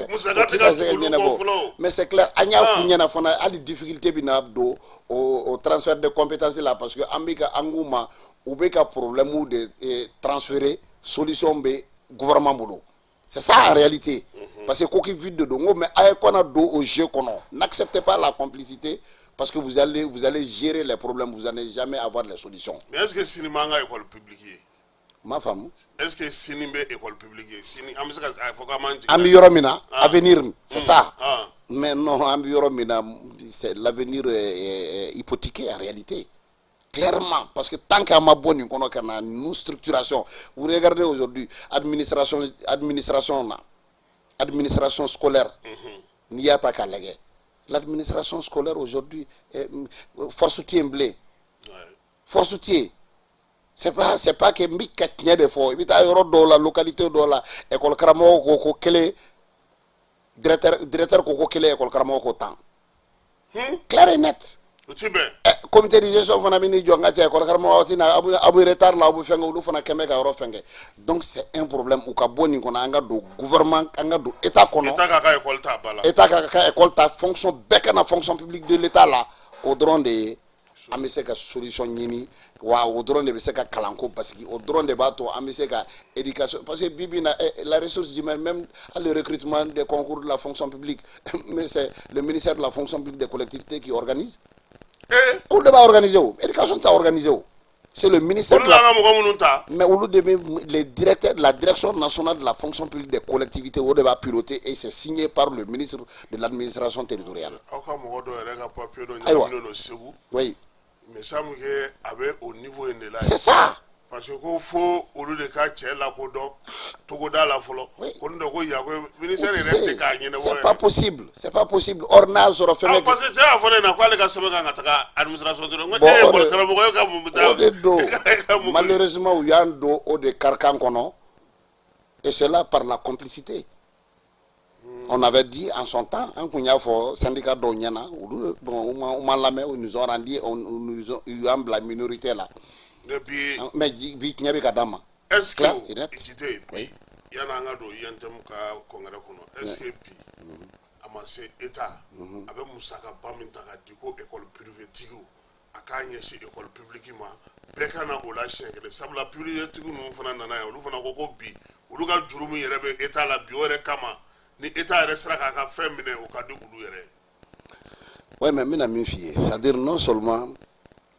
musaka tɛ ka ɲɛnabɔ fɔlɔ mais c'est clair an y'a f'u ɲɛna fana hali difficulté bɛ na don au transfert de compétences là parce que an bɛ ka an k'u ma u bɛ ka problème de transférer solution bɛ gouvernement bolo c'est ça en réalité parce que coquille vide de dongo mais a qu'on a do au jeu qu'on n'acceptez pas la complicité parce que vous allez gérer les problèmes vous n'allez jamais avoir les solutions mais est-ce que cinéma nga école publique ma femme est-ce que cinéma école publique cinéma am se ka faut ka man am yoro mina avenir c'est ça mais non am yoro mina c'est l'avenir hypothéqué en réalité clairement parce que tant qu'à ma bonne une structuration vous regardez aujourd'hui administration scolaire n'yata ka lege l'administration scolaire aujourd'hui force soutien blé force soutien c'est pas que mi ka tiɲɛ de fɔ i bɛ taa yɔrɔ dɔw la localité dɔw la école karamɔgɔ ko kelen directeur ko kelen école karamɔgɔ ko 10 clair et net comité de gestion fana bɛ n'i jɔ n ka cɛ école karamɔgɔ ti na a bɛ retard la a bɛ fɛn kɛ olu fana kɛmɛ ka yɔrɔ fɛn kɛ donc c'est un problème u ka bɔ nin kɔnɔ an ka don gouvernement an ka don état kɔnɔ état k'a ka école ta ba la état k'a ka école ta fonction bɛɛ ka na fonction publique de l'état la o dɔrɔn de ye an bɛ se ka solution ɲini wa o dɔrɔn de bɛ se ka kalanko parce que o dɔrɔn de b'a to an bɛ se ka éducation parce que bi bi in na la ressource humaine même le recrutement des concours de la fonction publique mais c'est le ministère de la fonction publique des collectivités qui organise. Olu de b'a organiser o éducation t'a organiser o c'est le ministère de la mais olu de bɛ les directeurs la direction nationale de la fonction publique des collectivités o de b'a piloter et c'est signé par le ministre de l'administration territoriale. Aw ka mɔgɔ dɔ yɛrɛ ka papier dɔ ɲagaminen don Segu. Oui. mais ça me que a bɛ au niveau in de la. C'est ça. parce que ko fo olu de ka cɛ lakodɔn togoda la fɔlɔ. ko ne ko yan ko ministère yɛrɛ tɛ k'a ɲɛnabɔ yɛrɛ. c'est pas possible c'est pas possible or n'a sɔrɔ fɛn bɛ. parce que cɛ y'a fɔ ne na k'ale ka sɛbɛn kan ka taga administration dɔrɔn n ko e école karamɔgɔ ye ka mun bɛ taa. o de don malheureusement u y'an don o de karikan kɔnɔ et cela par la complicité. On avait dit en son temps, un syndicat d'Onyana, bon, ils nous ont rendu, nous ont la minorité là. Mais est-ce que il y a un ado yantem ka congrès kono est-ce que bi amase état avec musaka baminta ka diko école privée tigo akanye ci école publiquement bekana o la chengele sabla privée tigo no fana nana ya olu fana ko bi olu ka jurumu yere be état la bi ore kama ni état restera ka fait mine au cas de ulu yere. Ouais mais mina min fié, c'est-à-dire non seulement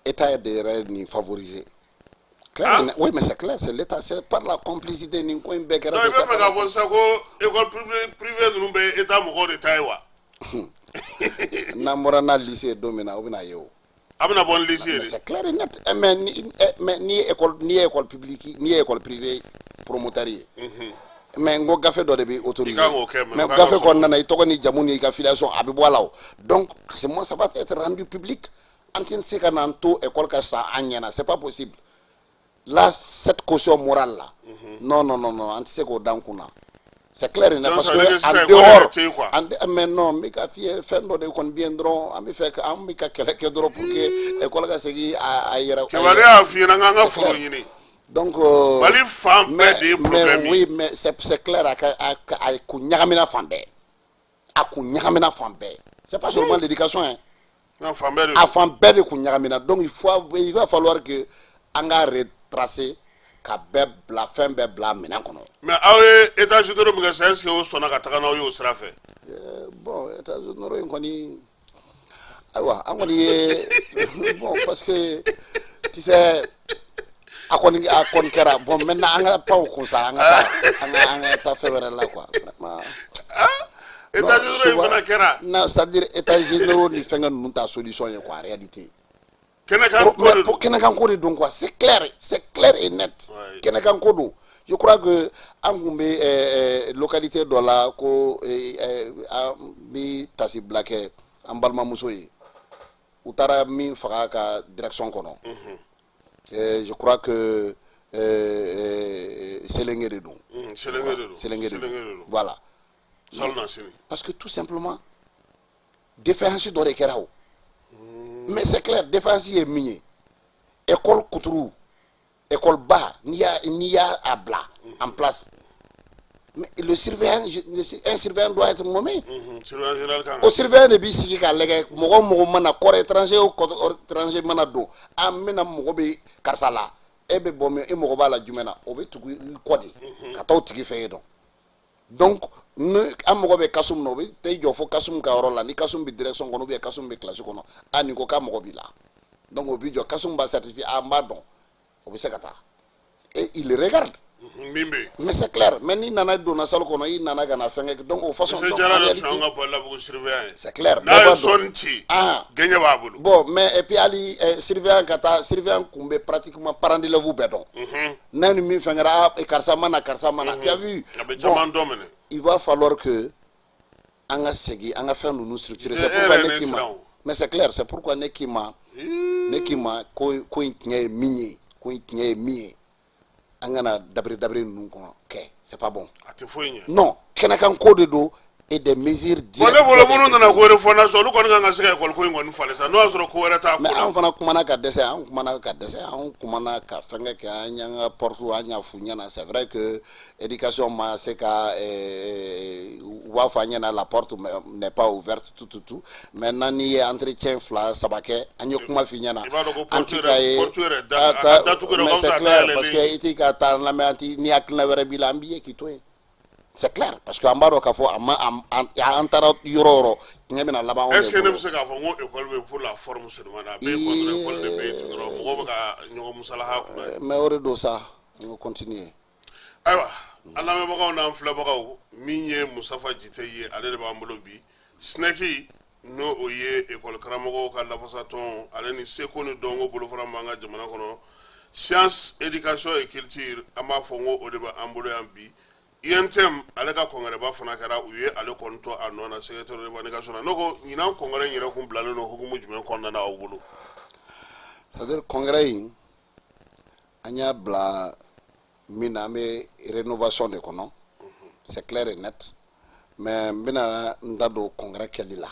état est ni favorisé. Clair, oui mais c'est clair, c'est l'état, c'est par la complicité ni ko imbe kera. Non, il faut faire ça ko école privée nous be état mo de taïwa. Na morana lycée domina obina yo. Amna bon lycée. C'est clair et net. Mais ni école publique ni école privée promotoriée. Mais ngo gafe do de bi autorisé mais gafe ko nana itoko ni jamuni ka filiation abi bolao donc c'est moi ça va être rendu public antine se kananto école ka sa anyana c'est pas possible là cette caution morale là non antise ko dankuna c'est clair et net parce que en dehors mais non mi ka fie fendo de kon bien dron ami fait que am mi ka kele ke dron pour que école ka segi a yera ke bari a fie na nga furo nyini. Donc, mais oui, mais c'est clair à Kounyamina Fambé. À Kounyamina Fambé. C'est pas seulement l'éducation. Hein. À Fambé de Kounyamina. Donc, il va falloir que Anga retracer la fin de la mina. Mais États-Unis, est-ce que vous sont au Srafé? Bon, États-Unis, on dit. Bon, parce que tu sais. Akon kera bon maintenant anga pas ko sa anga ta février là quoi vraiment États-Unis fana kera non c'est-à-dire États-Unis ni fenga nous ta solution est quoi en réalité Kenakan ko donc quoi c'est clair et net Kenakan ko je crois que angumbe localité do la ko bi tasi blaké ambalma musoyi utara mi faga ka direction kono. Je crois que c'est l'engredon. Voilà. Parce que tout simplement, défense doit être mais c'est clair, défense est minier. École Koutourou, école bas, n'y a à blas en place. Mais le surveillant, un surveillant doit être nommé. Au surveillant de Bissiki, Mogo corps étranger ou corps étranger manado, amena Mogobe Karsala, Ebe Bomé et Mogoba la Jumena, Obe to Quadi, Kato Tiki Fedo. Donc, nous, Amogobe Kasum Nobe, Tejo for Kasum Karola, ni Kasum be direction Gonobi, Kasum be Classicono, Anikoka Mogobila. Donc, Obijo Kasum ba certifié à Madon, Obisekata. Et il regarde. Mais c'est clair, mais ni nana donna salo kono i nana gana fenge donc au façon donc c'est clair bon mais et puis ali surveillant kata surveillant kumbe pratiquement parent de vous béton nani mi fengera e karsa mana tu as vu bon, il va falloir que anga segi anga faire nous structurer c'est pourquoi nekima mais c'est clair c'est pourquoi nekima ko ko minier ko tiɲɛ ye min ye an kana dabiri ninnu kɔnɔ kɛ c'est pas bon. a tɛ foyi ɲɛ. non kɛnɛkan ko de don et des mesures directes. ne bolo minnu nana ko refondation olu kɔni kan ka se ka école ko in kɔni falen sa n'o y'a sɔrɔ ko wɛrɛ t'a ko la. mais an fana kumana ka dɛsɛ an kumana ka fɛnkɛ kɛ an y'an ka porte an y'a f'u ɲɛna c'est vrai que éducation ma se ka u b'a fɔ an ɲɛna la porte n'est pas ouverte tout mais n'an n'i ye entretien 2-3 kɛ an ye kuma f'i ɲɛna an ti ka ye mais c'est clair parce que i t'i ka taa lamɛn ni hakilina wɛrɛ b'i la an b'i ye k'i to yen. C'est clair parce que an b'a dɔn k'a fɔ an taara yɔrɔ o yɔrɔ ɲɛ bɛna laban. est-ce que ne bɛ se k'a fɔ ko école bɛ pour la forme seulement a bɛɛ kɔni école de bɛ yen dɔrɔn mɔgɔw bɛ ka ɲɔgɔn musalaha kunna. mais o de don sa an ka continuer. ayiwa an lamɛnbagaw n'an filɛbagaw min ye Musafa Jite ye ale de b'an bolo bi SNEC n'o o ye école karamɔgɔw ka lafasatɔn ale ni seko ni dɔnko bolofara min b'an ka jamana kɔnɔ science éducation et culture an b'a fɔ ko o de b'an bolo yan bi. INTM ale ka kɔngɛrɛba fana kɛra u ye ale kɔni to a nɔ na secrétaire de l'éducation na ne ko ɲinan kɔngɛrɛ in yɛrɛ kun bilalen don hukumu jumɛn kɔnɔna na aw bolo. c'est-à-dire kɔngɛrɛ in an y'a bila min na an bɛ rénovation de kɔnɔ c'est clair et net mais n bɛna n da don kɔngɛrɛ kɛli la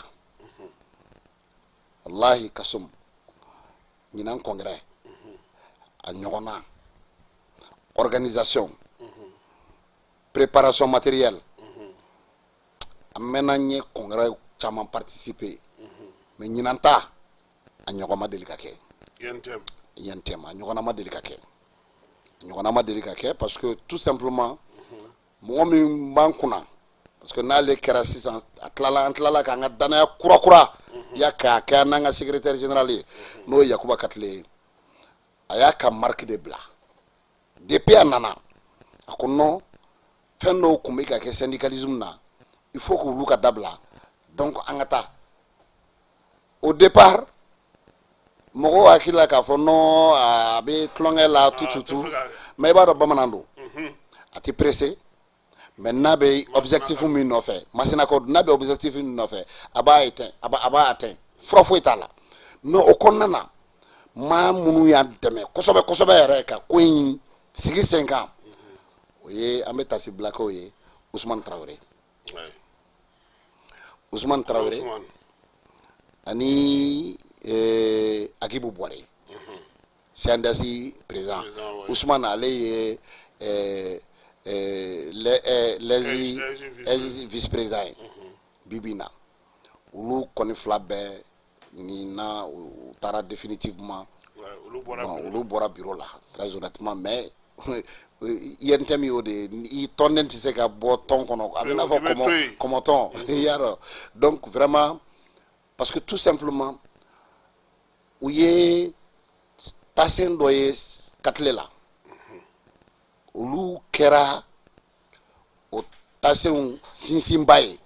wallahi kasum ɲinan kɔngɛrɛ a ɲɔgɔnna organisation préparation matérielle a mɛnna n ye congrès caman participer mais ɲinan ta a ɲɔgɔn ma deli ka kɛ. INTM a ɲɔgɔnna ma deli ka kɛ parce que tout simplement mɔgɔ min b'an kunna parce que n'ale kɛra sisan an tilala k'an ka danaya kura ya k'a kɛ n'an ka secrétaire général ye n'o ye Yakuba Katile ye a y'a ka marque de bila depuis a nana a ko non fɛn dɔw kun bɛ ka kɛ syndicalisme na il faut k'olu ka dabila donc an ka taa au départ mɔgɔw hakili la k'a fɔ non a bɛ tulonkɛ la tout mais i b'a dɔn bamanan don a tɛ pressé mais n'a bɛ objectif min nɔfɛ masinako n'a bɛ objectif min nɔfɛ a b'a atteint fura foyi t'a la mais o kɔnɔna na maa minnu y'an dɛmɛ kosɛbɛ yɛrɛ ka ko in sigi sen kan o ye an bɛ tasi bilakaw ye Ousmane Traoré ani Akibu Bouare CNDS président Ousmane ale ye les vice-président ye bibi na olu kɔni fila bɛɛ ni na u taara définitivement olu bɔra bureau la très honnêtement mais INTM y'o de i tɔnden tɛ se ka bɔ tɔn kɔnɔ a bɛ n'a fɔ kɔmɔtɔn y'a dɔn donc vraiment parce que tout simplement u ye tasen dɔ ye Katile la olu kɛra o tasenw sinsinba ye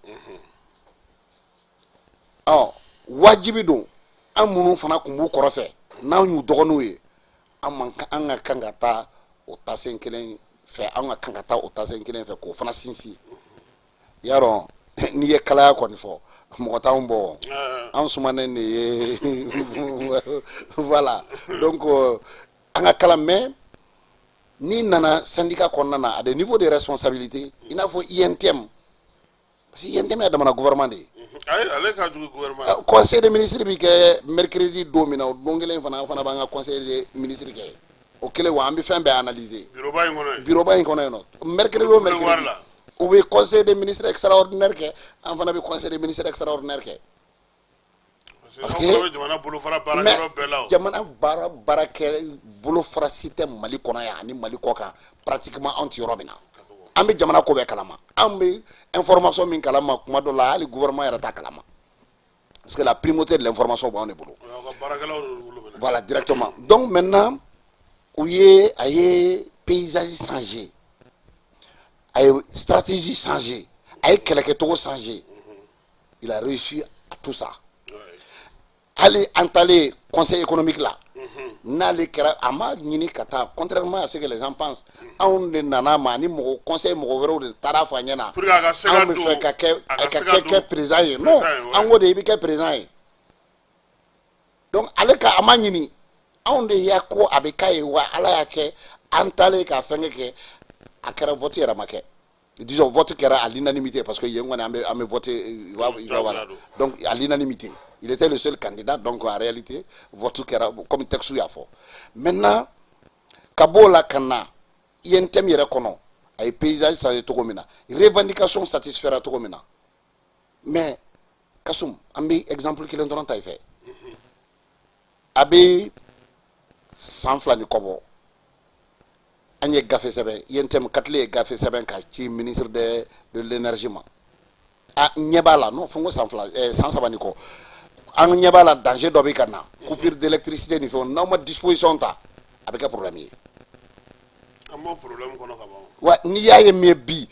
wajibi don an minnu fana kun b'u kɔrɔfɛ n'an y'u dɔgɔninw ye an ka kan ka taa o tasen kelen fɛ an ka kan ka taa o tasen kelen fɛ k'o fana sinsin y'a dɔn n'i ye kalaya kɔni fɔ mɔgɔ t'anw bɔ an sumanen de ye voilà donc an ka kalan mais n'i nana syndicat kɔnɔna na à des niveaux de responsabilité i n'a fɔ INTM parce que INTM ye damana gouvernement de ye ale ka jugu gouvernement conseil des ministres bi kɛ mercredi don min na o don kelen fana b'an ka conseil des ministres kɛ o kelen wa an bɛ fɛn bɛɛ analyser bureau ba in kɔnɔ yen nɔ mercredi o mercredi u bɛ conseil des ministres extraordinaire kɛ an fana bɛ conseil des ministres extraordinaire kɛ parce que jamana baara kɛ bolofara si tɛ Mali kɔnɔ yan ani Mali kɔ kan pratiquement anw tɛ yɔrɔ min na an bɛ jamana ko bɛɛ kalama an bɛ information min kalama kuma dɔ la hali gouvernement yɛrɛ t'a kalama parce que la primauté de l'information b'anw de bolo voilà directement donc maintenant a ye paysage changé a ye stratégie changé a ye kɛlɛkɛcogo changé il a réussi à tout ça hali an taalen conseil économique la n'ale kɛra a ma ɲini ka taa contrairement à ce que les gens pensent anw de nana ma ni mɔgɔ conseil mɔgɔ wɛrɛw de taara fɔ a ɲɛna anw bɛ fɛ ka kɛ président ye non an ko de i bɛ kɛ président ye donc ale ka a ma ɲini anw de y'a ko a bɛ k'a ye wa ala y'a kɛ an taalen k'a fɛnkɛ kɛ a kɛra vote yɛrɛ ma kɛ disons vote kɛra à l'unanimité parce que yen kɔni an bɛ vote voilà donc à l'unanimité il était le seul candidat donc en réalité vote kɛra comme texte y'a fɔ maintenant ka b'o la ka na INTM yɛrɛ kɔnɔ a ye paysage changé cogo min na revendication satisfaira cogo min na mais Kasum an bɛ exemple kelen dɔrɔn ta i fɛ a bɛ san 2 ni kɔ bɔ an ye gafe sɛbɛn INTM Katile ye gafe sɛbɛn ka ci ministre de l'énergie ma a ɲɛ b'a la non fo n ko san 3 ni kɔ an ɲɛ b'a la danger dɔ bɛ ka na coupure d'électricité ni fɛnw n'aw ma disposition ta a bɛ kɛ problème ye an b'o problème kɔnɔ ka ban wa n'i y'a ye min ye bi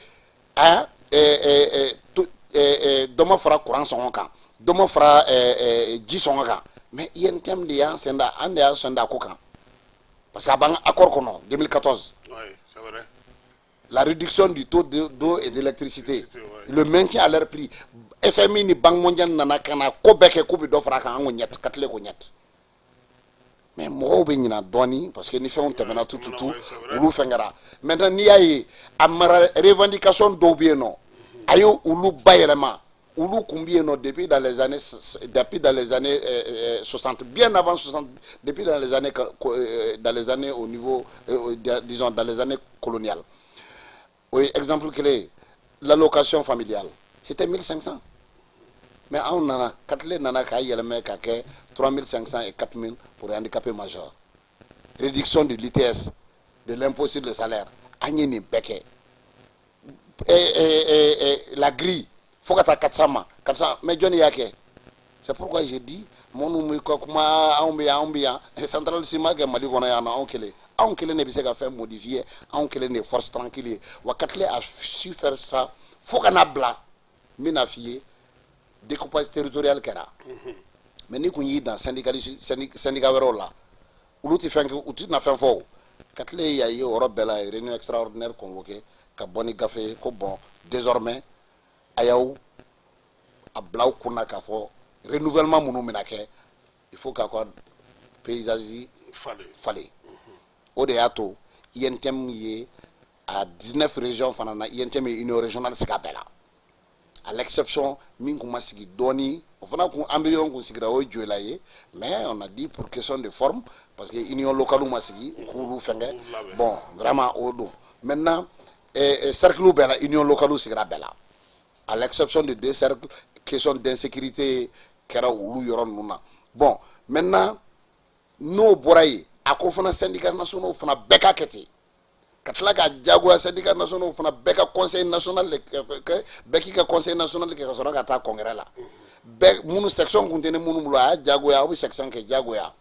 dɔ ma fara courant sɔngɔ kan dɔ ma fara ji sɔngɔ kan mais INTM de y'an sen da an de y'an sen da ko kan parce que a b'an accord kɔnɔ 2014 oui c'est vrai la réduction du taux d'eau et d'électricité le maintien à leur prix FMI ni Banque mondiale nana ka na ko bɛɛ kɛ k'u bɛ dɔ fara a kan an ko ɲɛt Katile ko ɲɛt mais mɔgɔw bɛ ɲina dɔɔni parce que ni fɛnw tɛmɛna tututu olu fɛnkɛra maintenant n'i y'a ye a mara revendication dɔw bɛ yen nɔ a ye olu bayɛlɛma olu kun bɛ yen nɔ depuis dans les années 60 bien avant 60 depuis dans les années au niveau disons dans les années coloniales oui exemple clé l'allocation familiale c'était 1500 mais on nana Katile nana k'a yɛlɛma k'a kɛ 3500 et 4000 pour les handicapés majeurs réduction de l'ITS de l'impôt sur le salaire an ye nin bɛɛ kɛ la grille fo ka taa 400 ma 400 mais jɔnni y'a kɛ c'est pourquoi j'ai dit minnu bɛ ka kuma anw bɛ yan central ciment kɛ Mali kɔnɔ yan nɔ anw kelen de bɛ se ka fɛn modifier anw kelen de force tranquille ye wa Katile a su faire ça fo ka n'a bila n bɛna f'i ye découpage territorial kɛra mais ni kun y'i dan syndicat wɛrɛw la olu tɛ fɛn kɛ u tɛna fɛn fɔ o Katile y'a ye o yɔrɔ bɛɛ la réunion extraordinaire convoquée ka bɔ ni gafe ye ko bon désormais a y'aw a bila aw kun na k'a fɔ renouvellement minnu bɛna kɛ il faut k'a ka paysage falen o de y'a to INTM ye à 19 régions fana na INTM ye union régionale sigi a bɛɛ la à l'exception min kun ma sigi dɔɔni o fana kun embryon kun sigira o ye Joyila ye mais on a dit pour question de forme parce que union locale ma sigi k'olu fɛnkɛ bon vraiment o don maintenant cercle bɛɛ la union locale sigira bɛɛ la à l'exception de 2 cercles question d'insécurité kɛra olu yɔrɔ ninnu na bon maintenant n'o bɔra yen a ko fana syndicats nationaux fana bɛɛ ka kɛ ten ka tila ka jagoya syndicats nationaux fana bɛɛ ka conseil national bɛɛ k'i ka conseil national kɛ ka sɔrɔ ka taa congrès la bɛɛ minnu section kun tɛ ne minnu bolo a y'a jagoya aw bɛ section kɛ jagoya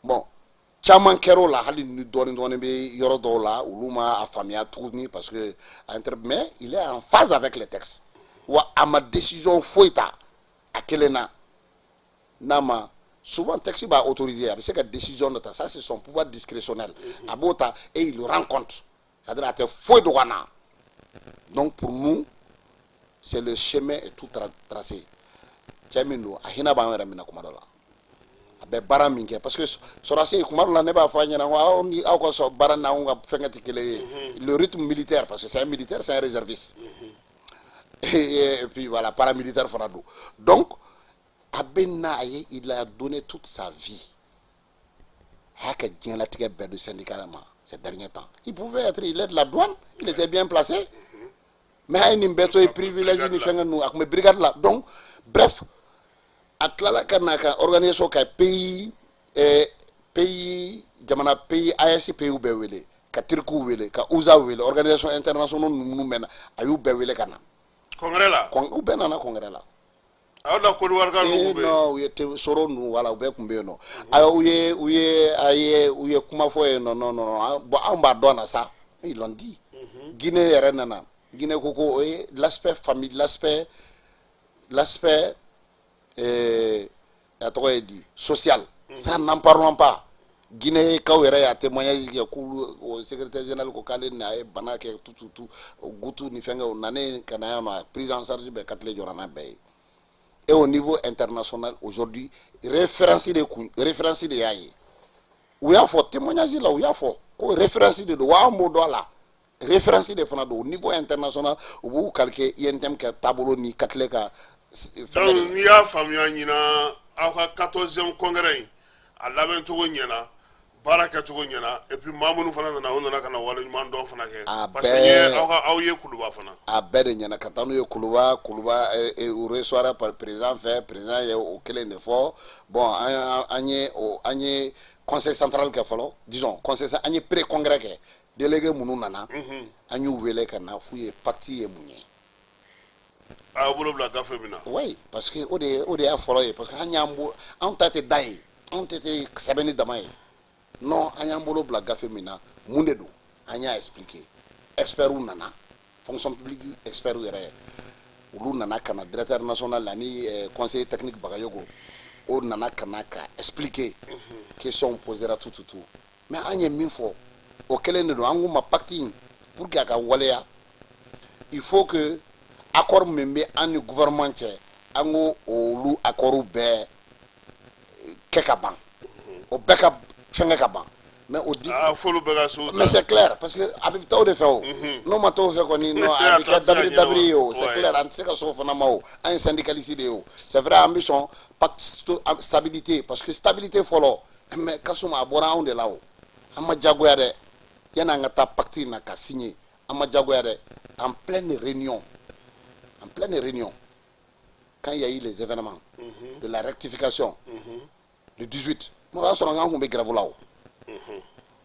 bon caman kɛra o la hali ni dɔɔni bɛ yɔrɔ dɔw la olu ma a faamuya tuguni parce que mais il est en phase avec les textes wa a ma décision foyi ta a kelen na n'a ma souvent texte b'a autorisé a bɛ se ka décision dɔ ta ça c'est son pouvoir discrétionnel a b'o ta et il le rend compte c'est-à-dire a tɛ foyi dogo na donc pour nous c'est le chemin est tout tracé cɛ min don a hinɛ b'an yɛrɛ minɛ kuma dɔ la a bɛ baara min kɛ parce que sɔrɔdasi kuma dɔ la ne b'a fɔ a ɲɛna ko aw ni aw ka baara n'anw ka fɛnkɛ tɛ kelen ye le rythme militaire parce que c'est un militaire c'est un réserviste et puis voilà paramilitaire fana don donc a bɛ na a ye il a donné toute sa vie a y'a kɛ diɲɛlatigɛ bɛɛ don syndicat ma ces derniers temps il pouvait être il est de la douane il était bien placé mais a ye nin bɛɛ to ye privilège ni fɛnkɛ ninnu a tun bɛ brigade la donc bref a tilala ka na ka organisation ka pays jamana pays AES pays bɛɛ wele ka Turkiw wele ka USA wele organisation internationale ninnu bɛɛ na a y'u bɛɛ wele ka na congrès la u bɛɛ nana congrès la aw da Côte d'Ivoire ka ninnu bɛ non u ye soro ninnu voilà u bɛɛ tun bɛ yen nɔ u ye kuma fɔ yen nɔ non bon anw b'a dɔn na sa ils l'ont dit Guinée yɛrɛ nana Guinée ko o ye l'aspect famille l'aspect a tɔgɔ ye di social ça n'en parlons pas Guinée kaw yɛrɛ y'a témoignage kɛ k'olu o secrétaire général ko k'ale ni a ye bana kɛ tututu gutu ni fɛnkɛ o nanen ka na yan nɔ prise en charge bɛɛ Katile jɔra n'a bɛɛ ye et au niveau international aujourd'hui référence de y'a ye u y'a fɔ témoignage la u y'a fɔ ko référence de don wa an b'o dɔn a la référence de fana don au niveau international u b'u calquer INTM kɛ taabolo ni ka tile ka donc n'i y'a faamuya ɲina aw ka 14e congrès in a labɛn cogo ɲɛna baara kɛcogo ɲɛna et puis maa minnu fana nana o nana ka na waleɲuman dɔn fana kɛ parce que aw ye kuluba fana a bɛɛ de ɲɛna ka taa n'u ye kuluba u reçoit par président fɛ président ye o kelen de fɔ bon an ye conseil central kɛ fɔlɔ disons conseil an ye pré congrès kɛ délégué minnu nana an y'u wele ka na f'u ye parti ye mun ye a y'aw bolo bila gafe min na oui parce que o de y'a fɔlɔ ye parce que an ta tɛ da ye anw tɛ sɛbɛnni dama ye non an y'an bolo bila gafe min na mun de don an y'a expliqué experts nana fonction publique experts yɛrɛ olu nana ka na directeur national ani conseiller technique Bagayogo o nana ka na ka expliquer question posera tout mais an ye min fɔ o kelen de don an ko ma pacte in pour que a ka waleya il faut que accord min bɛ an ni gouvernement cɛ an ko olu accords bɛɛ kɛ ka ban o bɛɛ ka fɛngɛ ka ban mais o di mais c'est clair parce que a bɛ taa o de fɛ o n'o ma taa o fɛ kɔni non a bɛ kɛ dabiri ye o c'est clair an tɛ se ka so fana ma o an ye syndicaliste de ye o c'est vrai an bɛ sɔn pacte stabilité parce que stabilité fɔlɔ mais kasuma a bɔra anw de la o an ma jagoya dɛ yanni an ka taa pacte in na ka signer an ma jagoya dɛ en pleine réunion quand il y a eu les événements de la rectification le 18 o y'a sɔrɔ an kun bɛ grève la o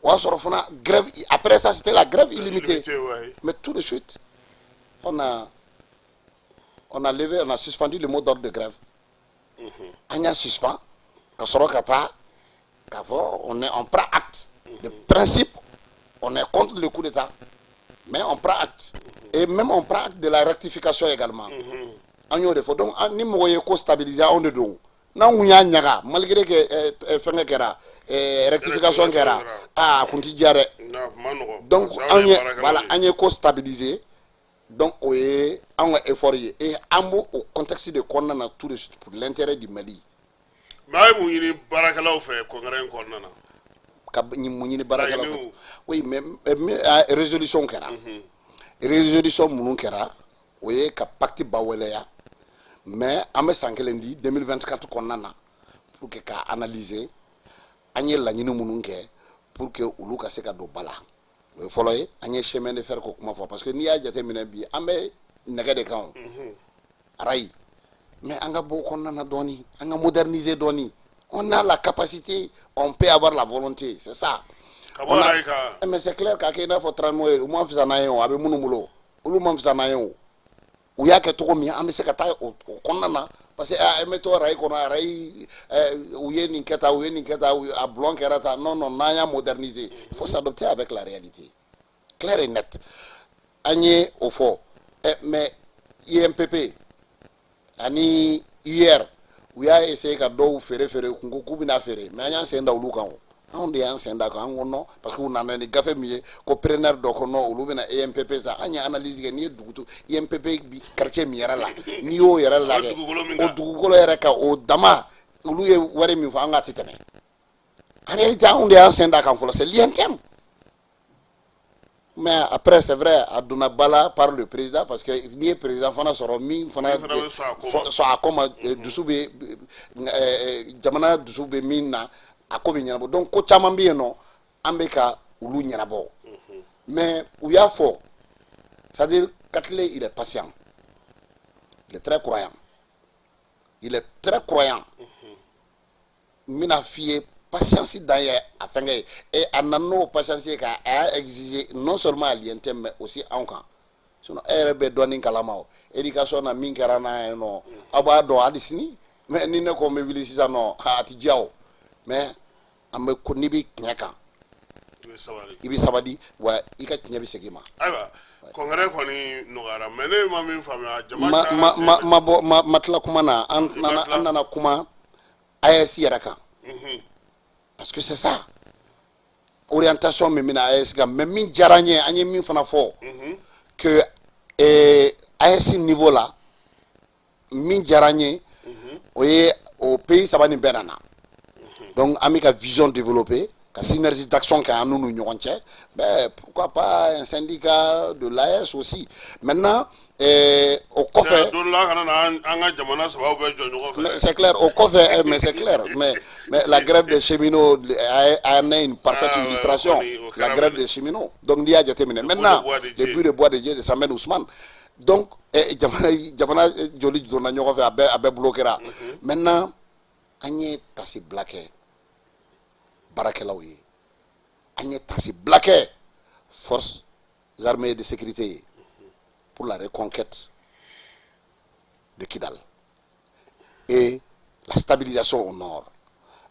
o y'a sɔrɔ fana grève après ça c'était la grève illimitée mais tout de suite on a suspendu le mot d'ordre de grève an y'a suspend ka sɔrɔ ka taa k'a fɔ on prend acte de principe on est contre le coup d'état mais on prend acte et même on prend acte de la rectification également an y'o de fɔ donc ni mɔgɔ ye ko stabiliser anw de don n'an kun y'a ɲaga malgré que fɛngɛ kɛra rectification kɛra a kun ti diya dɛ donc an ye ko stabiliser donc o ye an ka effort ye et an b'o contexte de kɔnɔna na tout de suite pour l'intérêt du Mali mais a ye mun ɲini baarakɛlaw fɛ congrès in kɔnɔna na ka mun ɲini baarakɛlaw fɛ oui mais résolution kɛra résolution minnu kɛra o ye ka pacte baweleya mais an bɛ san kelen di 2024 kɔnɔna na pour que ka analyser an ye laɲini minnu kɛ pour que olu ka se ka don ba la o ye fɔlɔ ye an ye chemin de fer ko kuma fɔ parce que n'i y'a jateminɛ bi an bɛ nɛgɛ de kan o arayi mais an ka bɔ kɔnɔna na dɔɔni an ka moderniser dɔɔni on a la capacité on peut avoir la volonté c'est ça mais c'est clair k'a kɛ i n'a fɔ tramway ye o ma fisa n'an ye o a bɛ minnu bolo olu ma fisa n'an ye o u y'a kɛ cogo min an bɛ se ka taa o kɔnɔna na parce que an bɛ to arayi kɔnɔ arayi u ye nin kɛ tan a bulon kɛra tan non n'an y'a moderniser il faut s'adapter avec la réalité clair et net an ye o fɔ mais INPP ani UR u y'a essayer ka dɔw feere kun ko k'u bɛna feere mais an y'an sen da olu kan o anw de y'an sen da kan an ko non parce que u nana ni gafe min ye ko preneur dɔ ko non olu bɛna INPP san an ye analyse kɛ n'i ye duguto INPP bi quartier min yɛrɛ la n'i y'o yɛrɛ lajɛ o dugukolo yɛrɛ kan o dama olu ye wari min fɔ an ka tɛ tɛmɛ en réalité anw de y'an sen da kan fɔlɔ c'est l'INTM mais après c'est vrai a donna ba la par le président parce que n'i ye président fana sɔrɔ min fana sɔn a ko ma dusu bɛ jamana dusu bɛ min na a ko bɛ ɲɛnabɔ donc ko caman bɛ yen nɔ an bɛ ka olu ɲɛnabɔ mais u y'a fɔ c'est-à-dire Katile il est patient il est très croyant n bɛna f'i ye patience dan ye a fɛngɛ ye et a nana n'o patience ye k'a exiger non seulement à l'INTM mais aussi anw kan sinon e yɛrɛ bɛ dɔɔnin kalama o éducation na min kɛra n'a ye nɔ aw b'a dɔn hali sini mais ni ne ko n bɛ wuli sisan nɔ a ti diya o mais an bɛ ko n'i bɛ tiɲɛ kan i bɛ sabali wa i ka tiɲɛ bɛ segin i ma. ayiwa congrès kɔni nɔgɔyara mais ne ma min faamuya jama ma tila kuma na an nana kuma AES yɛrɛ kan parce que c'est ça orientation min bɛna AES kan mais min diyara n ye an ye min fana fɔ que AES niveau la min diyara n ye o ye o pays saba nin bɛɛ nana donc an bɛ ka vision développer la synergie d'action qu'il y a nous nous ben pourquoi pas un syndicat de l'AS aussi. Maintenant au COFE c'est clair au COFE mais c'est clair mais la grève des cheminots a une parfaite illustration la grève des cheminots donc il y a terminé maintenant depuis le bois de Dieu de Samuel Ousmane donc jamana joli donna ñoko fe abe bloquera maintenant agné tassi blaqué barakelaw yi agné tassi blaqué forces armées de sécurité pour la reconquête de Kidal et la stabilisation au nord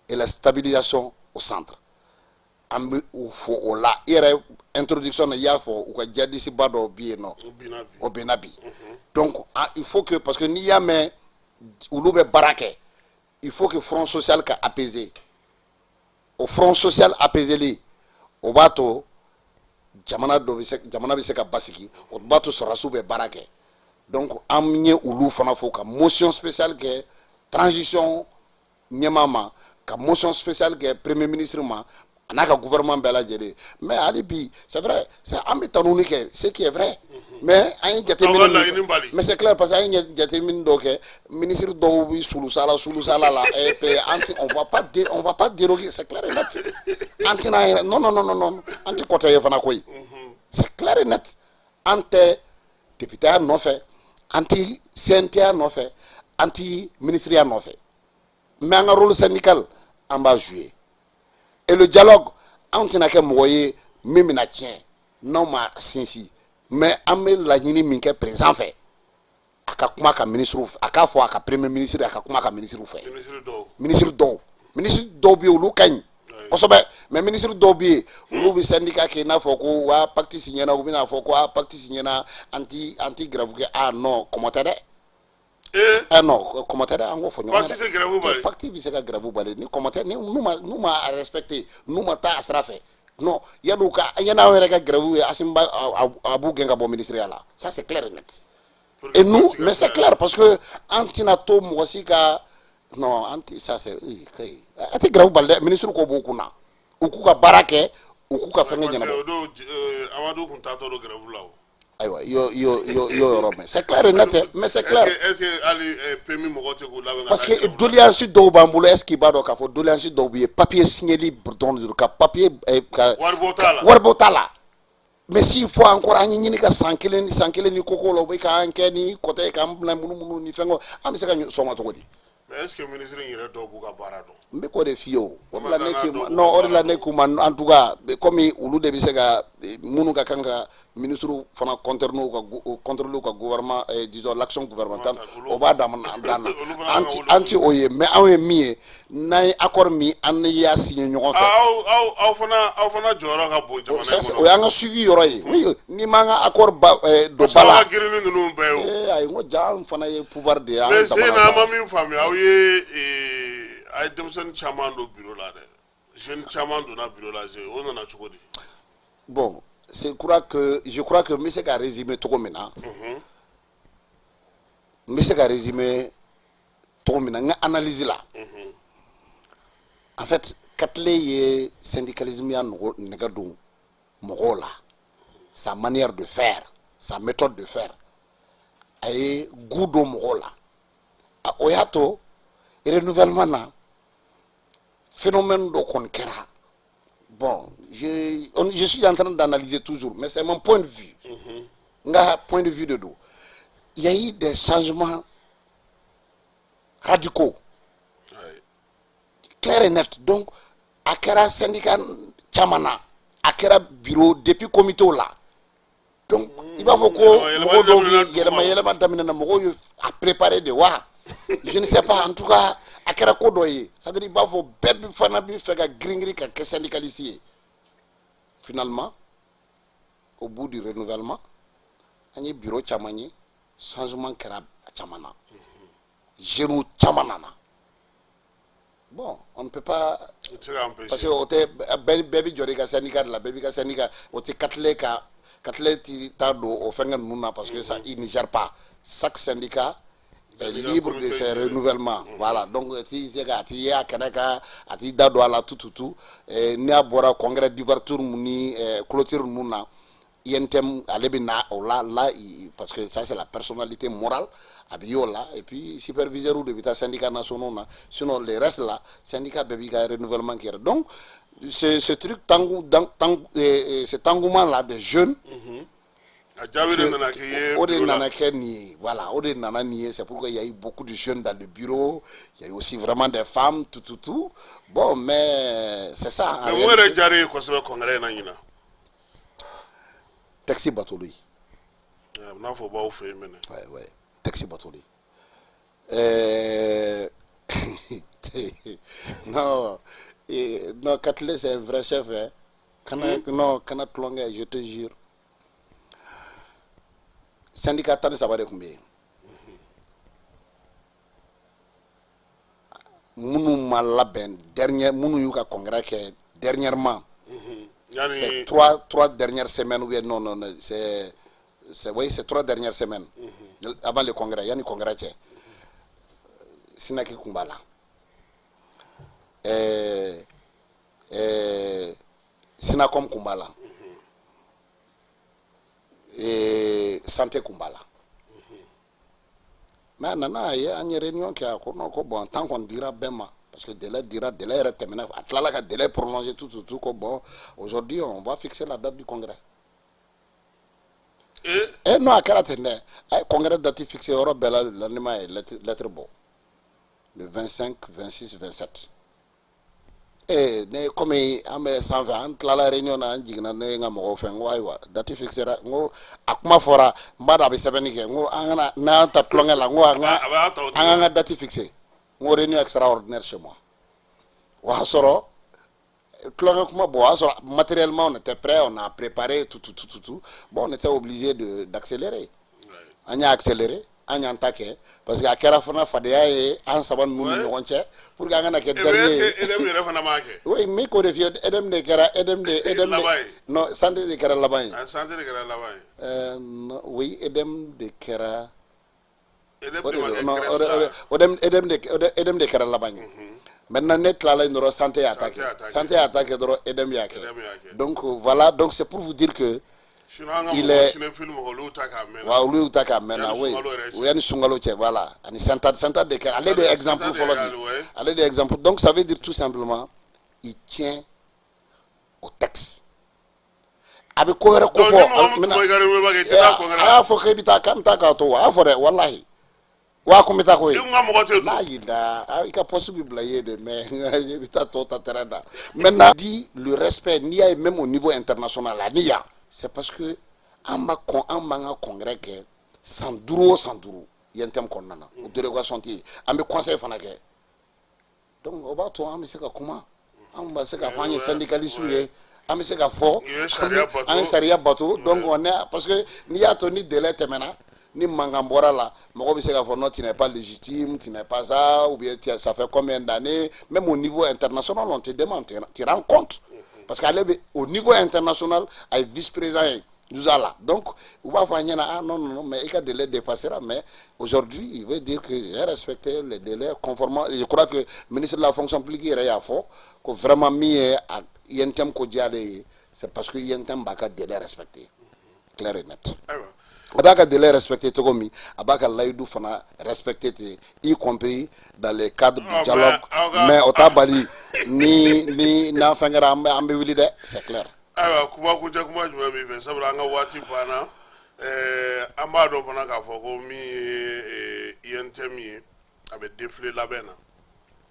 et la stabilisation au centre ambi au la ire introduction ya fo ou ka disi bado bieno au Benabi donc il faut que parce que ni ya mais ulube barake il faut que front social ka apaiser au front social apaisé li au bateau jamana bi se ka basiki au bateau sera soube barake donc amnye ulu fana fo ka motion spéciale que transition nyamama ka motion spéciale que premier ministre ma anaka gouvernement bela jede mais alibi c'est vrai c'est ambitanouni que ce qui est vrai mais ayin jatemin mais c'est clair parce que ayin jatemin donc ministre do bi sulu sala la et puis anti on va pas déroger c'est clair et net anti non anti côté yefana koy c'est clair et net anti député non fait anti CNTA non fait anti ministériel non fait mais un rôle syndical en bas jouer. Et le dialogue, on tient que moyen même na tien non ma sinsi mais amel la nyini minke présent fait akakuma ka ministre akafo aka premier ministre akakuma ka ministre fait ministre do bi olu kan kosobe mais ministre do bi olu bi syndicat ke na foko wa pacte signé na obi na foko wa pacte signé na anti grave que non commentaire non, commentaire en fait. Parti bi se ka grave balé ni commentaire ni nous ma respecter nous ma ta asrafe. Non, il y a donc il y en a un grave asimba abu genga bon ministériel là. Ça c'est clair et net. Et nous mais c'est clair parce que antinato mo aussi ka non anti ça c'est ati grave balé ministre ko beaucoup na. Uku ka barake uku ka fenga nyana. Amadou kuntato do grave là. Aïwa, c'est clair et net, mais c'est clair. Est-ce que Ali permis mogote ko la parce que doléance do bambulo est-ce qu'il va donc faut doléance do papier signé libre dans le cas papier warbotala mais s'il faut encore ani ni ka sankele ni kokolo be ka ankeni côté ka na munu ni fengo am se ka so ma to godi mais est-ce que le ministre il do buka barado mais ko de fio on la neki non on la neki man en tout cas comme ulu de bisega munu ka kanga ministre fana contrôle ka gouvernement disons l'action gouvernementale on va dans anti oye mais en mi na accord mi an ya signé ñoko fa aw fana joro ka bo jamana ça o ya nga suivi yoro yi oui ni ma nga accord do bala ay ngo jam fana ye pouvoir de mais c'est na ma min fami aw ye ay demson chaman do bureau là de jeune chaman do na bureau là on en a chukodi bon je crois que monsieur a résumé tout comme ça. Monsieur a résumé tout comme ça. Analyse là. En fait, quand les syndicalisme ya negado mogola, sa manière de faire, sa méthode de faire, ay gudo mogola. A oyato renouvellement là, phénomène de conquérant. Bon, je suis en train d'analyser toujours, mais c'est mon point de vue. Point de vue de dos. Il y a eu des changements radicaux, clairs et nets. Donc, à quel syndicat Chamana, à quel bureau, depuis comité là. Donc, il va falloir à préparer des wa. Je ne sais pas, en tout cas, à quel codoyer. Ça veut dire qu'il faut bébé fanabi faire gringri que syndicaliste. Finalement, au bout du renouvellement, il y a un bureau Chamani, changement Kerab Chamana. Génou Chamanana. Bon, on ne peut pas. Parce que bébé Jorika syndicat, la bébé syndicat, on te Katlé Tado au Fengan Mouna parce que ça, il ne gère pas. Chaque syndicat est libre de ses renouvellements. Voilà, donc si c'est gars, si à Kanaka, à ti dado à la tout, ni à boire congrès d'ouverture muni, clôture muna, yentem alebina là, parce que ça c'est la personnalité morale, abiola, et puis superviseur ou de l'État syndicat national, sinon les restes là, syndicat bébica renouvellement qui est. Donc, ce truc, cet engouement là des jeunes. Voilà, c'est pourquoi il y a eu beaucoup de jeunes dans le bureau, il y a eu aussi vraiment des femmes, tout. Bon, mais c'est ça. Mais moi, je congrès. Taxi Batoli. Non, faut pas faire. Ouais. Taxi Batoli. Non, Katlé, c'est un vrai chef. Non, Kanat Longa, je te jure. Syndicat tani ça va de combien? Mounou Malaben, Mounou Yuka congrès dernièrement. C'est trois dernières semaines ou bien non, c'est 3 dernières semaines avant le congrès. Il y a un congrès. Sinaki Kumbala. Sinakom Kumbala. Et santé Kumbala. Mais nana, il y a une réunion qui a bon, tant qu'on dira Bema, parce que délai est terminé, à délai prolongé, tout, bon, aujourd'hui on va fixer la date du congrès. Et non, à quelle date le congrès date fixé au Europe, l'anima est lettre bon. Le 25, 26, 27. Et comme il y a la réunion, date fixée, akuma fora mbada be sebeni ke ngo angana na ta tlonga la ngo anga date fixée ngo réunion extraordinaire chez moi wa soro tlonga kuma bo soro matériellement on était prêt, on a préparé tout bon on était obligé d'accélérer anya accélérer anya attaquer parce que akera fona fadeya e an saban nu ni wonche pour ga ngana ke dernier edem ni refa na make oui mais ko defio edem de non santé de kera labay santé de kera labay oui edem de kera edem de kera labay maintenant net la noro santé attaqué doro edem yake donc voilà, donc c'est pour vous dire que il est oui yani sungalo che voilà ani santa de kera allez des exemples allez des exemples, donc ça veut dire tout simplement il tient au texte avec ko ko fo fo ke bita kam ta ka to wa fo de wallahi wa ko mita ko la yida ka possible de mais bita to ta terada maintenant dit le respect ni a même au niveau international là ni a c'est parce que en manga congrès que sans duro yentem konnana o délégation ti ambe conseil fana ke donc on va to am se ka kuma am ba se ka fanye syndicaliste ye am se ka fo an sariya bateau, donc on est parce que ni a toni délai temena ni mangambora là moko bi se ka fo non, tu n'es pas légitime, tu n'es pas ça, ou bien ça fait combien d'années, même au niveau international on te demande, tu rends compte parce qu'au niveau international ay vice-président nous allons. Donc, on va faire non, mais il y a des délais dépassera, mais aujourd'hui, il veut dire que j'ai respecté les délais conformément. Je crois que le ministre de la fonction publique est à fond, que vraiment mis à yentem ko diale, c'est parce que yentem baka délai respecté. Clair et net. Abaka délai respecté to komi, abaka laïdou fana respecté, y compris dans les cadres du dialogue, mais au tabali ni na fangara ambe wilide, c'est clair. Awa kuma juma mi fe sabra nga wati fana ambado fana ka foko mi yentemi abe défilé labena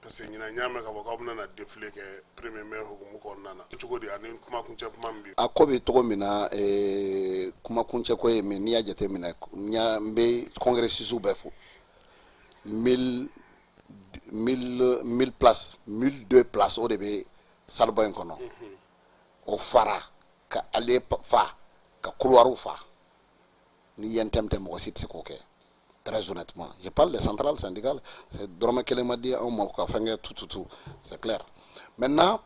parce que nyina nyame ka foko na défilé ke premier mai hukumu ko nana chuko di ani kuma kunche mambi akobe to mina kuma kunche ko yemi ni ajete mina nya mbe congrès sous befo 1000 places 1002 places au début salbo en kono au fara ka ale fa ka couloir fa ni yentem mo sit se koke très honnêtement je parle des centrales syndicales, c'est drôme qu'elle m'a dit on m'a fait tout c'est clair. Maintenant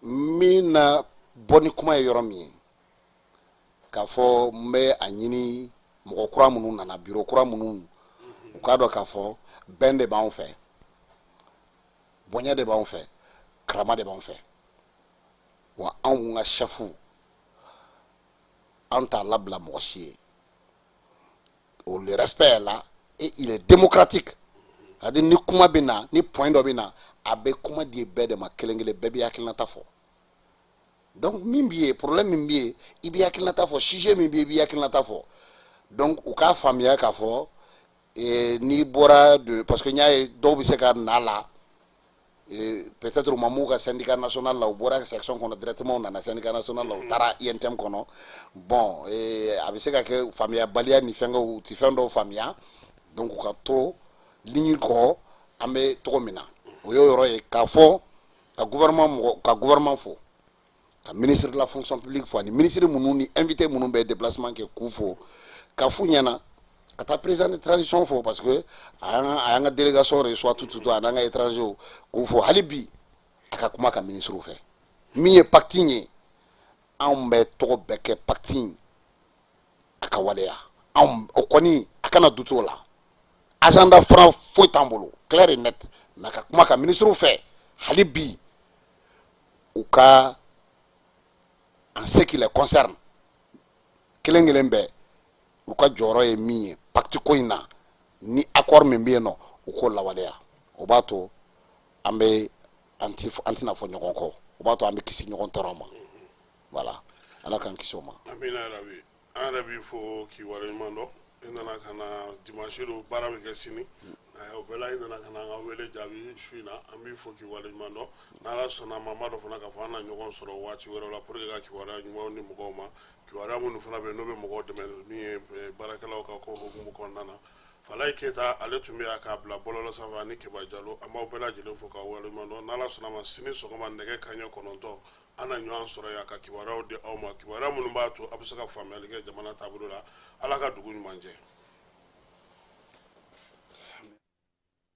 mina boni kuma yoromi ka fo me anyini mo kura munu na bureau kura munu k'a dɔn k'a fɔ bɛn de b'anw fɛ bonya de b'anw fɛ karama de b'anw fɛ wa anw ka chɛfu an t'a labila mɔgɔ si ye le respect est là et il est démocratique c'est-à-dire ni kuma bɛ na ni point dɔ bɛ na a bɛ kuma di bɛɛ de ma kelen kelen bɛɛ bɛ hakilinata fɔ donc min b'i ye problème min b'i ye i bɛ hakilinata fɔ sujet min b'i ye i bɛ hakilinata fɔ donc u k'a faamuya k'a fɔ n'i bɔra de parce que n y'a ye dɔw bɛ se ka na la peut-être u ma m'u ka syndicat national la u bɔra section kɔnɔ directement u nana syndicat national la u taara INTM kɔnɔ bon a bɛ se ka kɛ faamuyabaliya ni fɛnkɛw u tɛ fɛn dɔw faamuya donc u ka to ligne kɔ an bɛ cogo min na o y'o yɔrɔ ye k'a fɔ ka gouvernement fo ka ministre de la fonction publique fo ani ministre minnu ni invité minnu bɛ déplacement kɛ k'u fo ka f'u ɲɛna ka taa président de transition fo parce que a y'an ka délégation reçoit tout a n'an ka étranger k'u fo hali bi a ka kuma ka ministre fɛ min ye pacte ye anw bɛ tɔgɔ bɛɛ kɛ pacte in a ka waleya anw o kɔni a kana dutu o la agenda franc foyi t'an bolo clair et net mais a ka kuma ka ministre fɛ hali bi u ka en ce qui les concerne kelen kelen bɛɛ u ka jɔyɔrɔ ye min ye pacte ko in na ni accord min bɛ yen nɔ u k'o lawaleya o b'a to an tɛna fɔ ɲɔgɔn kɔ o b'a to an bɛ kisi ɲɔgɔn tɔɔrɔ ma voilà ala k'an kisi o ma. amina yarabi an yɛrɛ b'i fɔ k'i waleɲuman dɔn i nana ka na dimanche don baara bɛ kɛ sini o bɛɛ la i nana ka na an ka wele jaabi su in na an b'i fɔ k'i waleɲuman dɔn n'ala sɔnna a ma an b'a dɔn fana k'a fɔ an na ɲɔgɔn sɔrɔ waati wɛrɛw la pour que ka kibaruya ɲumanw di mɔgɔw ma kibaruya minnu fana bɛ yen n'o bɛ mɔgɔw dɛmɛ min ye baarakɛlaw ka ko hukumu kɔnɔna na Falaye Keyita ale tun bɛ yan k'a bila bɔlɔlɔ sanfɛ ani Keba Jalo an b'aw bɛɛ lajɛlen fo k'aw waleɲuman dɔn n'ala sɔnna a ma sini sɔgɔma nɛgɛ kanɲɛ 9 an na ɲɔgɔn sɔrɔ yan ka kibaruyaw di aw ma kibaruya minnu b'a to a bɛ se ka faamuyali kɛ jamana taabolo la ala ka dugu ɲuman jɛ.